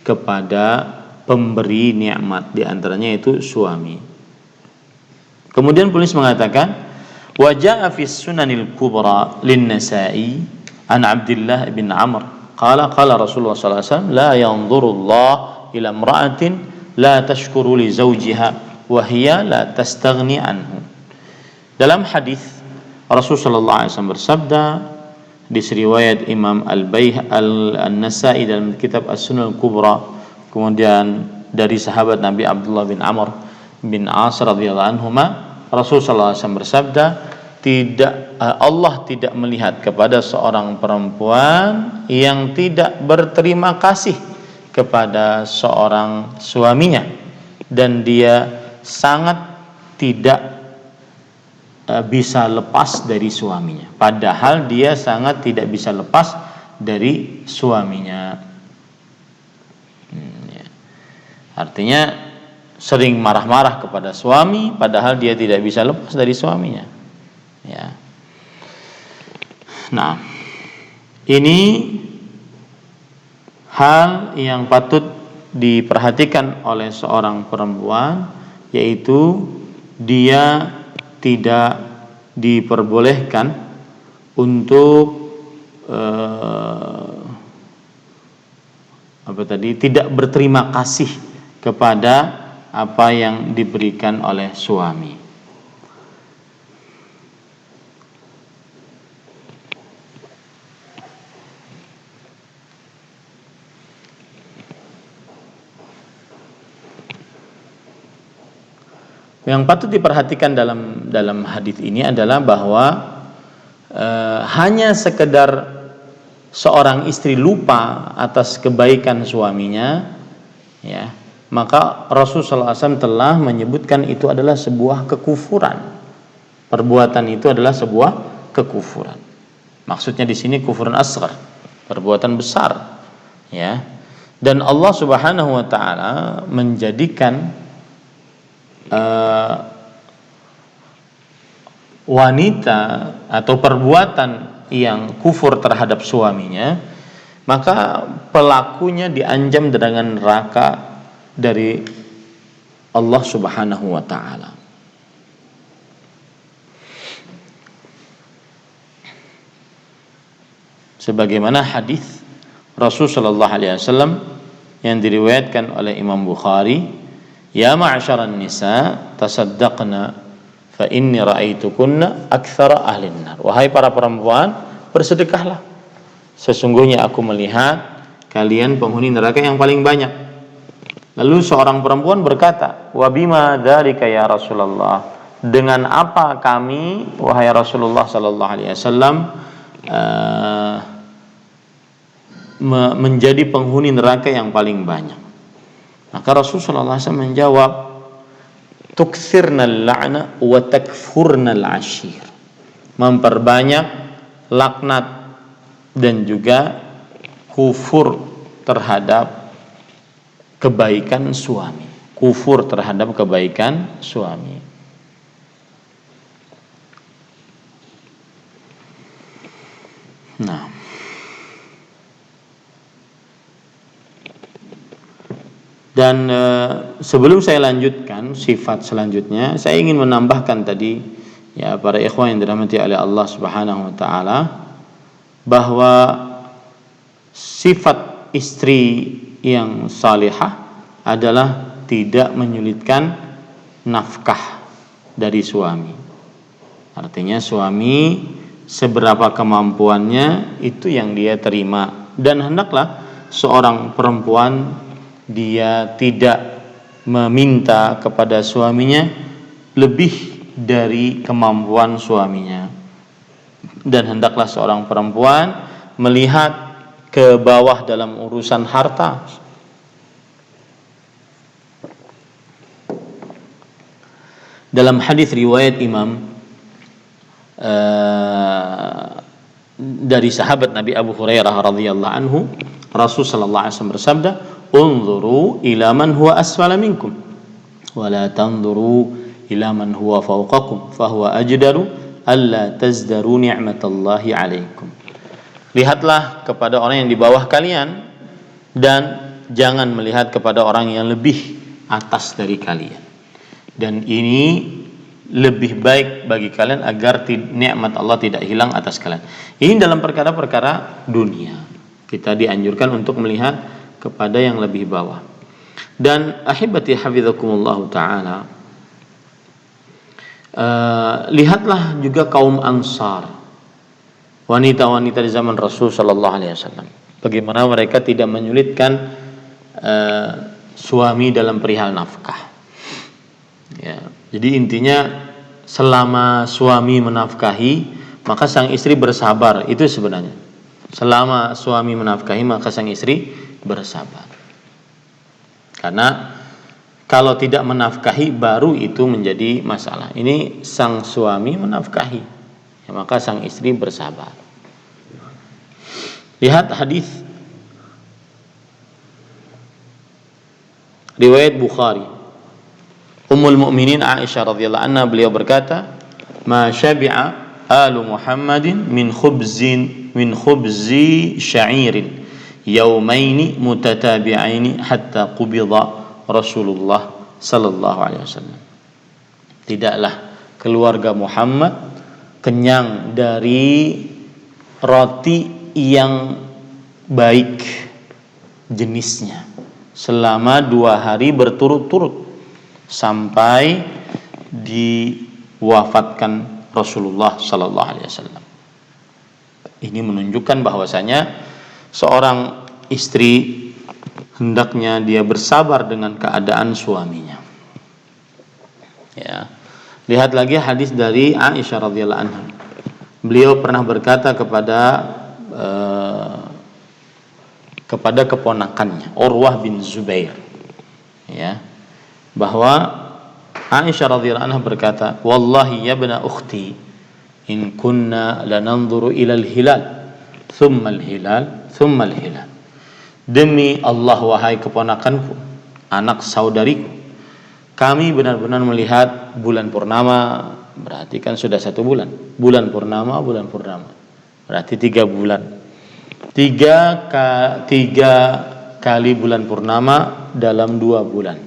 kepada pemberi nikmat, di antaranya itu suami. Kemudian penulis mengatakan, wa jaa fi sunanil kubra lin-Nasa'i an Abdullah bin Amr qala qala Rasulullah sallallahu alaihi wasallam la yanzurullah ila imra'atin la tashkuru li zawjiha wa hiya la tastaghni anhu. Dalam hadis Rasul sallallahu alaihi wasallam bersabda di riwayat Imam Al-Nasai dalam kitab As-Sunan Al-Kubra, kemudian dari sahabat Nabi Abdullah bin Amr bin As radhiyallahu anhuma, Rasul sallallahu alaihi wasallam bersabda, Allah tidak melihat kepada seorang perempuan yang tidak berterima kasih kepada seorang suaminya dan dia sangat tidak bisa lepas dari suaminya, padahal dia sangat tidak bisa lepas dari suaminya. Artinya sering marah-marah kepada suami padahal dia tidak bisa lepas dari suaminya, ya. Nah, ini hal yang patut diperhatikan oleh seorang perempuan, yaitu dia tidak diperbolehkan untuk tidak berterima kasih kepada apa yang diberikan oleh suami. Yang patut diperhatikan dalam hadis ini adalah bahwa hanya sekedar seorang istri lupa atas kebaikan suaminya, ya, maka Rasulullah SAW telah menyebutkan itu adalah sebuah kekufuran. Perbuatan itu adalah sebuah kekufuran. Maksudnya di sini kufuran asghar, perbuatan besar, ya. Dan Allah Subhanahu wa taala menjadikan wanita atau perbuatan yang kufur terhadap suaminya, maka pelakunya diancam dengan neraka dari Allah Subhanahu wa taala. Sebagaimana hadis Rasul sallallahu alaihi wasallam yang diriwayatkan oleh Imam Bukhari, "Ya ma'syaran nisa, tasaddaqna fa inni ra'aitukunna aktsara ahlin nar." Wahai para perempuan, bersedekahlah. Sesungguhnya aku melihat kalian penghuni neraka yang paling banyak. Lalu seorang perempuan berkata, "Wa bima dzalika ya Rasulullah?" Dengan apa kami wahai Rasulullah sallallahu alaihi wasallam menjadi penghuni neraka yang paling banyak? Maka Rasulullah SAW menjawab, "Tukthirnal la'na wa takfurnal ashir." Memperbanyak laknat dan juga kufur terhadap kebaikan suami. Kufur terhadap kebaikan suami. Nah, dan sebelum saya lanjutkan sifat selanjutnya, saya ingin menambahkan tadi, ya para ikhwan yang dirahmati oleh Allah Subhanahu wa taala, bahwa sifat istri yang salihah adalah tidak menyulitkan nafkah dari suami. Artinya suami seberapa kemampuannya itu yang dia terima, dan hendaklah seorang perempuan dia tidak meminta kepada suaminya lebih dari kemampuan suaminya, dan hendaklah seorang perempuan melihat ke bawah dalam urusan harta. Dalam hadis riwayat Imam dari sahabat Nabi Abu Hurairah radhiyallahu anhu, Rasul sallallahu alaihi wasallam bersabda, "Unzuru ila man huwa asfala minkum wa la tanzuru ila man huwa fawqakum fa huwa ajdaru alla tazdaru ni'matallahi 'alaikum." Lihatlah kepada orang yang di bawah kalian dan jangan melihat kepada orang yang lebih atas dari kalian. Dan ini lebih baik bagi kalian agar nikmat Allah tidak hilang atas kalian. Ini dalam perkara-perkara dunia. Kita dianjurkan untuk melihat kepada yang lebih bawah. Dan ahibati hafizakumullah taala, lihatlah juga kaum Ansar, wanita-wanita di zaman Rasul sallallahu alaihi wasallam, bagaimana mereka tidak menyulitkan suami dalam perihal nafkah. Ya, jadi intinya selama suami menafkahi, maka sang istri bersabar. Itu sebenarnya. Selama suami menafkahi, maka sang istri bersabar. Karena kalau tidak menafkahi baru itu menjadi masalah. Ini sang suami menafkahi, ya, maka sang istri bersabar. Lihat hadis riwayat Bukhari. Ummul Mukminin Aisyah radhiyallahu anha, beliau berkata, "Ma syabi'a alu Muhammadin min khubzi sya'irin yaumaini mutatabi'aini hatta qubida Rasulullah sallallahu alaihi wasallam." Tidaklah keluarga Muhammad kenyang dari roti yang baik jenisnya selama 2 hari berturut-turut sampai diwafatkan Rasulullah sallallahu alaihi wasallam. Ini menunjukkan bahwasanya seorang istri hendaknya dia bersabar dengan keadaan suaminya. Ya. Lihat lagi hadis dari Aisyah radhiyallahu anha. Beliau pernah berkata kepada keponakannya Urwah bin Zubair, ya, bahwa Aisyah radhiyallahu anha berkata, "Wallahi ya bna ukhti, in kunna lananzuru ila al-hilal, thumma al-hilal, thumma al-hilal." Demi Allah wahai keponakanku, anak saudariku, kami benar-benar melihat bulan purnama. Berarti kan sudah 1 bulan. Bulan purnama, berarti 3 bulan. Tiga kali bulan purnama dalam 2 bulan.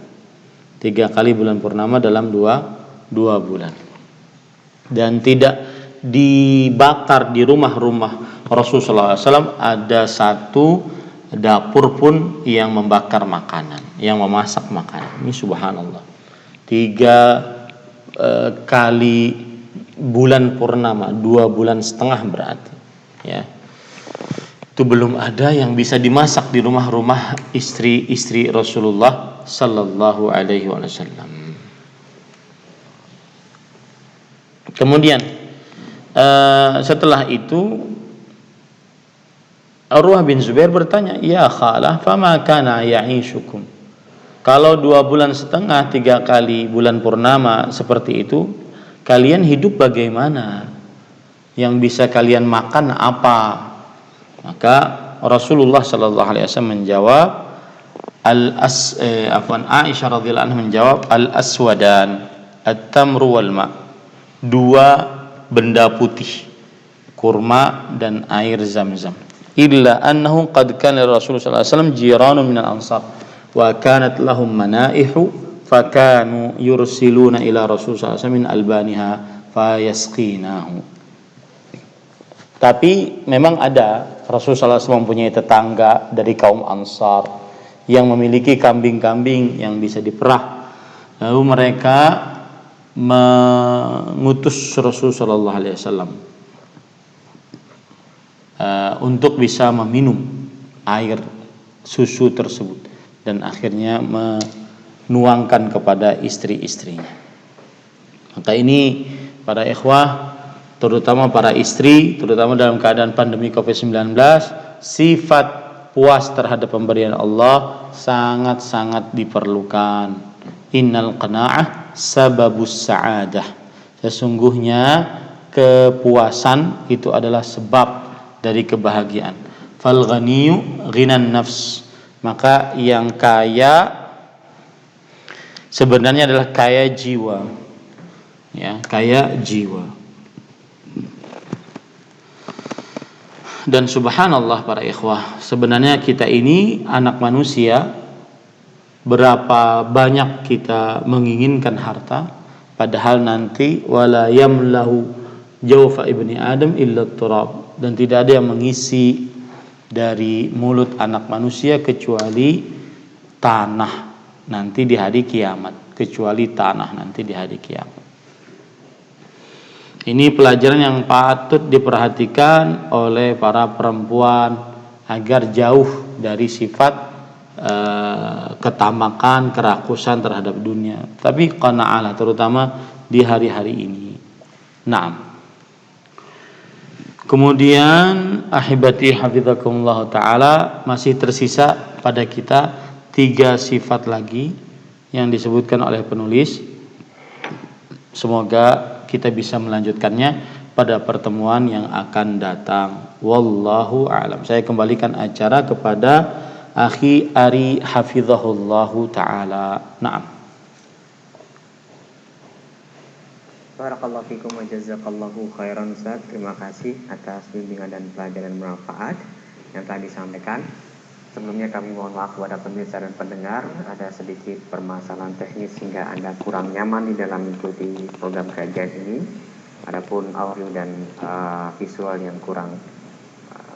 3 kali bulan purnama dalam dua bulan. Dan tidak dibakar di rumah-rumah Rasulullah SAW ada satu dapur pun yang membakar makanan, yang memasak makanan. Ini subhanallah. 3 kali bulan purnama, 2,5 bulan berarti. Ya, itu belum ada yang bisa dimasak di rumah-rumah istri-istri Rasulullah Sallallahu Alaihi Wasallam. Kemudian setelah itu Urwah bin Zubair bertanya, "Ya khalah, fama kana ya'ishukum?" Kalau 2,5 bulan, 3 kali bulan purnama seperti itu, kalian hidup bagaimana? Yang bisa kalian makan apa? Maka Rasulullah sallallahu alaihi wasallam menjawab, Aisyah radhiyallahu anha menjawab, al-aswadan, at-tamru wal ma'. 2 benda putih, kurma dan air zam-zam. Illa annahu qad kana Rasulullah sallallahu alaihi wasallam jiranun minal ansar wa kanat lahum manaihu fakanu yursiluna ila Rasulullah sallallahu alaihi wasallam min albaniha fayasqinahu. Tapi memang ada, Rasulullah SAW mempunyai tetangga dari kaum Ansar yang memiliki kambing-kambing yang bisa diperah. Lalu mereka mengutus Rasulullah SAW untuk bisa meminum air susu tersebut dan akhirnya menuangkan kepada istri-istrinya. Maka ini para ikhwah, terutama para istri, terutama dalam keadaan pandemi COVID-19, sifat puas terhadap pemberian Allah sangat-sangat diperlukan. Innal qanaa'ah sababus sa'adah. Sesungguhnya kepuasan itu adalah sebab dari kebahagiaan. Fal ghaniyyu ghinan nafs. Maka yang kaya sebenarnya adalah kaya jiwa. Ya, kaya jiwa. Dan subhanallah para ikhwah, sebenarnya kita ini anak manusia, berapa banyak kita menginginkan harta, padahal nanti wala yamlahu jawfa ibni adam illa turab, dan tidak ada yang mengisi dari mulut anak manusia kecuali tanah nanti di hari kiamat, kecuali tanah nanti di hari kiamat. Ini pelajaran yang patut diperhatikan oleh para perempuan agar jauh dari sifat ketamakan, kerakusan terhadap dunia, tapi qanaa'ah terutama di hari-hari ini. Naam. Kemudian ahibati hafizakumullah ta'ala, masih tersisa pada kita 3 sifat lagi yang disebutkan oleh penulis. Semoga kita bisa melanjutkannya pada pertemuan yang akan datang. Wallahu a'lam. Saya kembalikan acara kepada akhi Ari hafizahullahu ta'ala. Naam. Barakallahu fikum wa jazakallahu khairan Ustaz. Terima kasih atas bimbingan dan pelajaran bermanfaat yang telah disampaikan. Sebelumnya kami mohon maaf kepada pemirsa dan pendengar, ada sedikit permasalahan teknis sehingga Anda kurang nyaman di dalam mengikuti program kajian ini. Adapun audio dan visual yang kurang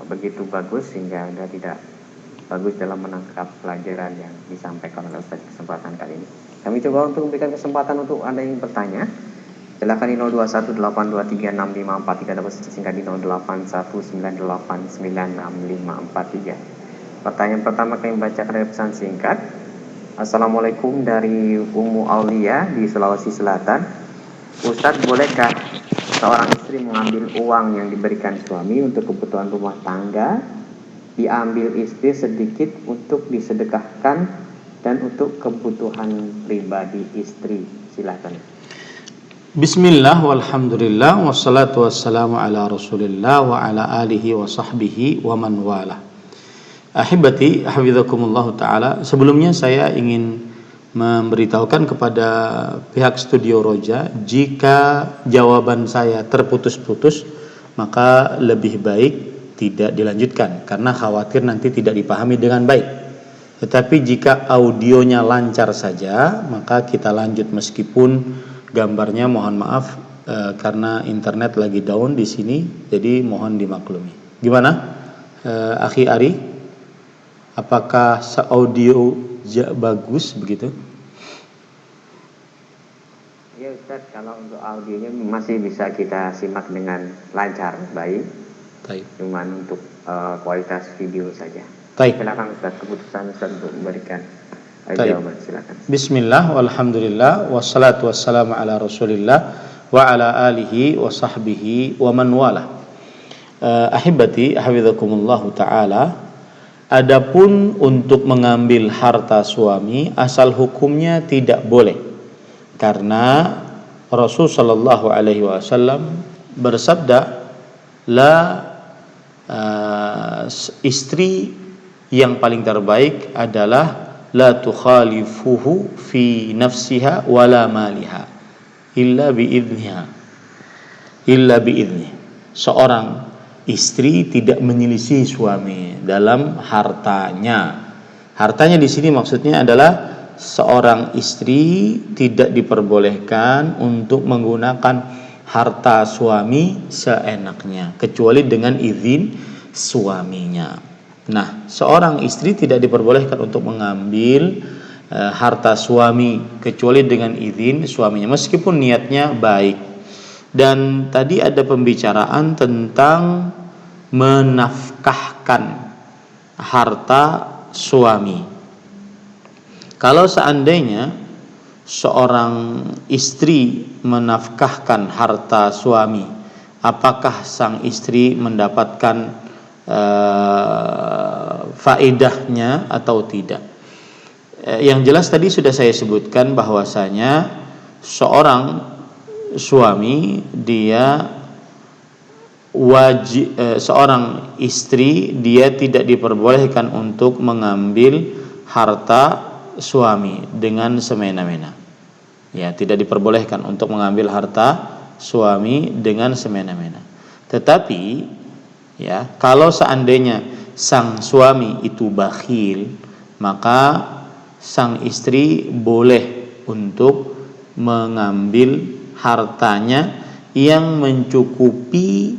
begitu bagus sehingga Anda tidak bagus dalam menangkap pelajaran yang disampaikan oleh Ustaz kesempatan kali ini. Kami coba untuk memberikan kesempatan untuk Anda yang bertanya. Silakan di 0218236543 dapat singkat di 0819896543. Pertanyaan pertama kami bacakan dari pesan singkat. Assalamualaikum, dari Ummu Aulia di Sulawesi Selatan. Ustadz, bolehkah seorang istri mengambil uang yang diberikan suami untuk kebutuhan rumah tangga, diambil istri sedikit untuk disedekahkan dan untuk kebutuhan pribadi istri, Silakan. Bismillah walhamdulillah wassalatu wassalamu ala rasulillah wa ala alihi wa sahbihi wa man wala. Ahibati hafizakumullah ta'ala, sebelumnya saya ingin memberitahukan kepada pihak Studio Roja, jika jawaban saya terputus-putus maka lebih baik tidak dilanjutkan karena khawatir nanti tidak dipahami dengan baik. Tetapi jika audionya lancar saja maka kita lanjut, meskipun gambarnya mohon maaf karena internet lagi down di sini, jadi mohon dimaklumi. Gimana, Akhi Ari? Apakah audio bagus begitu? Ya Ustaz, kalau untuk audionya masih bisa kita simak dengan lancar, baik. Baik. Cuman untuk kualitas video saja. Baik. Silakan Ustaz, keputusan Ustaz untuk memberikan jawaban, silakan. Bismillah walhamdulillah wassalatu wassalamu ala rasulillah wa ala alihi wa sahbihi wa man wala. Ahibati hafizakumullah ta'ala, adapun untuk mengambil harta suami asal hukumnya tidak boleh, karena Rasul sallallahu alaihi wasallam bersabda, istri yang paling terbaik adalah la tukhalifuhu fi nafsiha wala maliha illa biidniha seorang istri tidak menyelisih suami dalam hartanya. Hartanya di sini maksudnya adalah seorang istri tidak diperbolehkan untuk menggunakan harta suami seenaknya kecuali dengan izin suaminya. Nah, seorang istri tidak diperbolehkan untuk mengambil harta suami kecuali dengan izin suaminya, meskipun niatnya baik. Dan tadi ada pembicaraan tentang menafkahkan harta suami. Kalau seandainya seorang istri menafkahkan harta suami, apakah sang istri mendapatkan faedahnya atau tidak? Yang jelas tadi sudah saya sebutkan bahwasanya seorang suami dia wajib, seorang istri dia tidak diperbolehkan untuk mengambil harta suami dengan semena-mena. Ya, tidak diperbolehkan untuk mengambil harta suami dengan semena-mena. Tetapi ya, kalau seandainya sang suami itu bakhil, maka sang istri boleh untuk mengambil hartanya yang mencukupi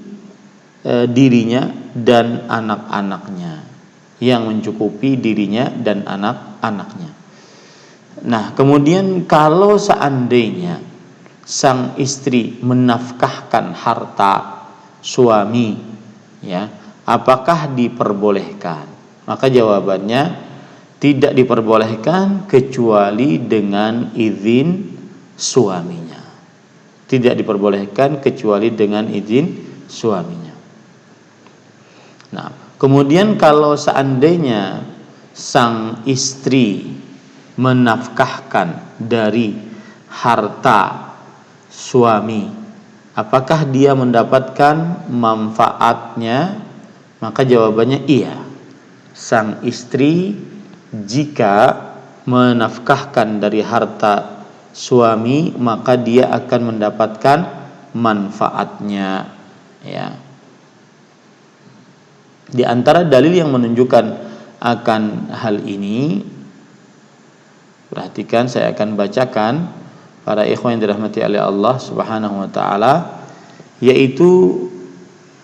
dirinya dan anak-anaknya, Nah, kemudian kalau seandainya sang istri menafkahkan harta suami, ya, apakah diperbolehkan? Maka jawabannya tidak diperbolehkan kecuali dengan izin suaminya. Tidak diperbolehkan kecuali dengan izin suaminya. Nah, kemudian kalau seandainya sang istri menafkahkan dari harta suami, apakah dia mendapatkan manfaatnya? Maka jawabannya iya. Sang istri jika menafkahkan dari harta suami, maka dia akan mendapatkan manfaatnya, ya. Di antara dalil yang menunjukkan akan hal ini, perhatikan, saya akan bacakan para ikhwan yang dirahmati oleh Allah Subhanahu wa taala, yaitu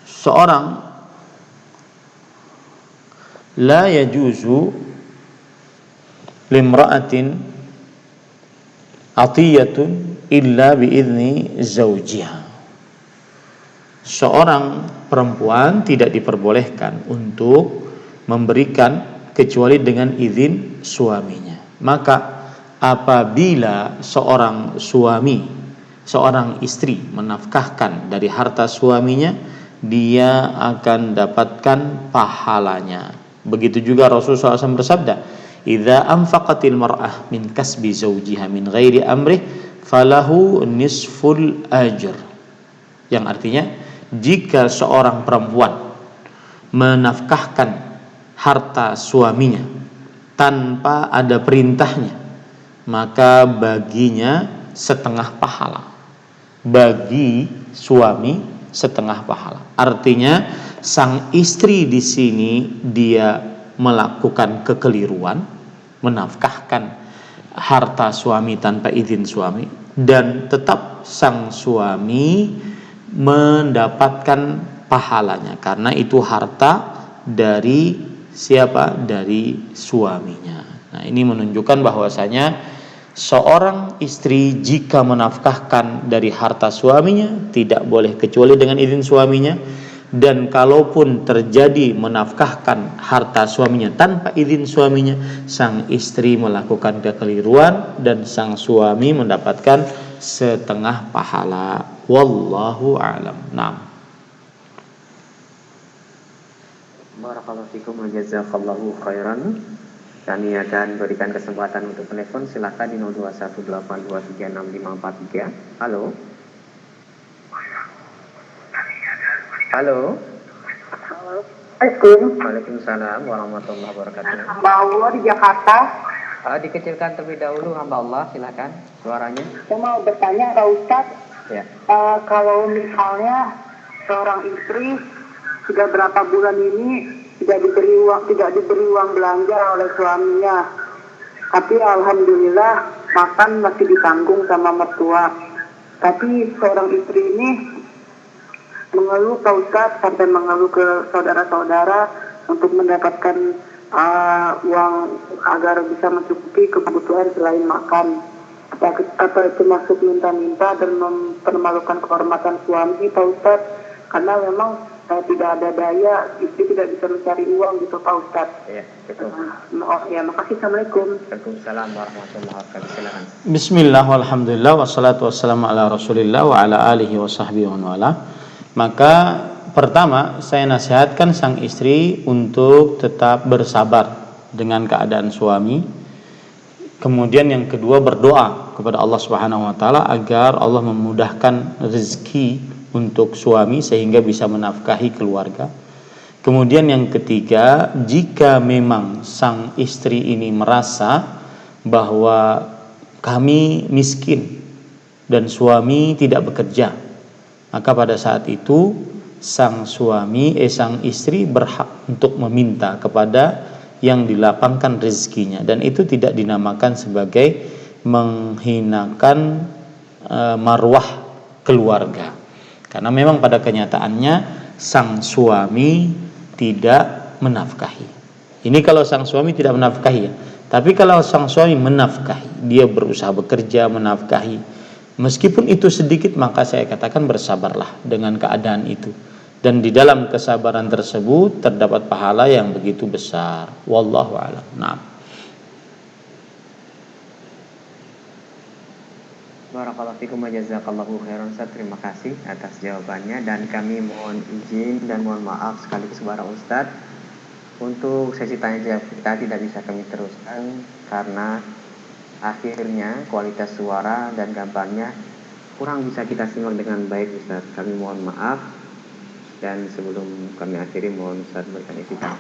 seorang la yajuzu limra'atin atiyatun illa biizni zawjiha. Seorang perempuan tidak diperbolehkan untuk memberikan kecuali dengan izin suaminya. Maka apabila seorang istri menafkahkan dari harta suaminya, dia akan dapatkan pahalanya. Begitu juga Rasulullah SAW bersabda, "Idza anfaqatil mar'ah min kasbi zawjiha min ghairi amrih falahu nisful ajr, yang artinya jika seorang perempuan menafkahkan harta suaminya tanpa ada perintahnya, maka baginya setengah pahala. Bagi suami setengah pahala. Artinya sang istri di sini dia melakukan kekeliruan, menafkahkan harta suami tanpa izin suami, dan tetap sang suami mendapatkan pahalanya karena itu harta dari siapa? Dari suaminya. Nah, ini menunjukkan bahwasanya seorang istri jika menafkahkan dari harta suaminya tidak boleh kecuali dengan izin suaminya, dan kalaupun terjadi menafkahkan harta suaminya tanpa izin suaminya, sang istri melakukan kekeliruan dan sang suami mendapatkan setengah pahala. Wallahu a'lam. Naam. Barakallahu fikum wa jazakallahu khairan. Kami akan berikan kesempatan untuk penelpon. Silakan di 0218236543. Halo. Halo. Assalamualaikum. Waalaikumsalam warahmatullahi wabarakatuh. Hamba Allah di Jakarta. Dikecilkan terlebih dahulu hamba Allah, silakan suaranya. Saya mau bertanya Pak Ustadz, Ya. kalau misalnya seorang istri sudah berapa bulan ini tidak diberi uang belanja oleh suaminya, tapi alhamdulillah makan masih ditanggung sama mertua. Tapi seorang istri ini mengeluh Pak Ustadz, sampai mengeluh ke saudara-saudara untuk mendapatkan uang agar bisa mencukupi kebutuhan selain makan. Apa itu masuk minta-minta dan mempermalukan kehormatan suami Pak Ustadz? Karena memang tidak ada daya, istri tidak bisa mencari uang gitu Pak Ustadz. Ya, betul. Makasih. Assalamualaikum. Waalaikumsalam warahmatullahi wabarakatuh. Silakan. Bismillah, walhamdulillah, wassalatu wassalamu ala rasulillah wa ala alihi wa sahbihi wa wala. Maka pertama saya nasihatkan sang istri untuk tetap bersabar dengan keadaan suami. Kemudian yang kedua berdoa kepada Allah Subhanahu wa taala agar Allah memudahkan rezeki untuk suami sehingga bisa menafkahi keluarga. Kemudian yang ketiga, jika memang sang istri ini merasa bahwa kami miskin dan suami tidak bekerja, maka pada saat itu sang istri berhak untuk meminta kepada yang dilapangkan rezekinya, dan itu tidak dinamakan sebagai menghinakan marwah keluarga. Karena memang pada kenyataannya sang suami tidak menafkahi. Ini kalau sang suami tidak menafkahi ya. Tapi kalau sang suami menafkahi, dia berusaha bekerja menafkahi, meskipun itu sedikit, maka saya katakan bersabarlah dengan keadaan itu. Dan di dalam kesabaran tersebut terdapat pahala yang begitu besar. Wallahu a'lam. Naam. Barakallahu fikum wa jazakallahu khairan Ustaz. Terima kasih atas jawabannya, dan kami mohon izin dan mohon maaf sekaligus kepada Ustaz untuk sesi tanya jawab kita tidak bisa kami teruskan karena akhirnya kualitas suara dan gambarnya kurang bisa kita simak dengan baik Ustaz. Kami mohon maaf, dan sebelum kami akhiri mohon Ustaz berikan iftitah.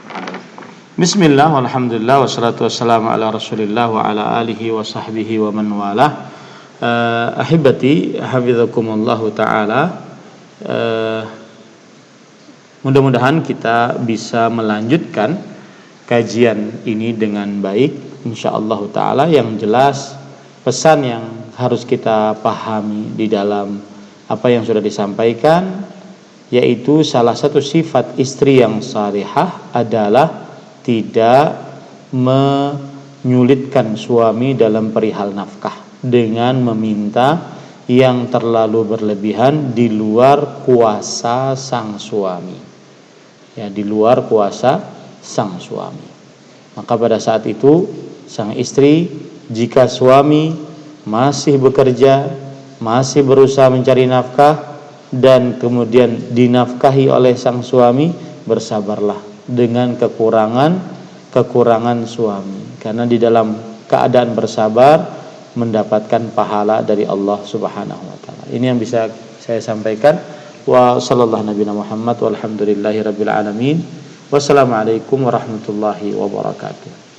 Bismillah, walhamdulillah, wassalatu wassalamu ala rasulillah wa ala alihi wa sahbihi wa man walah. Ahibati hafizakumullahu ta'ala. Mudah-mudahan kita bisa melanjutkan kajian ini dengan baik insyaallah ta'ala. Yang jelas pesan yang harus kita pahami di dalam apa yang sudah disampaikan, yaitu salah satu sifat istri yang salihah adalah tidak menyulitkan suami dalam perihal nafkah dengan meminta yang terlalu berlebihan di luar kuasa sang suami. Ya, di luar kuasa sang suami. Maka pada saat itu sang istri, jika suami masih bekerja, masih berusaha mencari nafkah dan kemudian dinafkahi oleh sang suami, bersabarlah dengan kekurangan suami. Karena di dalam keadaan bersabar mendapatkan pahala dari Allah Subhanahu wa taala. Ini yang bisa saya sampaikan. Wa sallallahu nabiyana Muhammad walhamdulillahi rabbil alamin. Wassalamualaikum warahmatullahi wabarakatuh.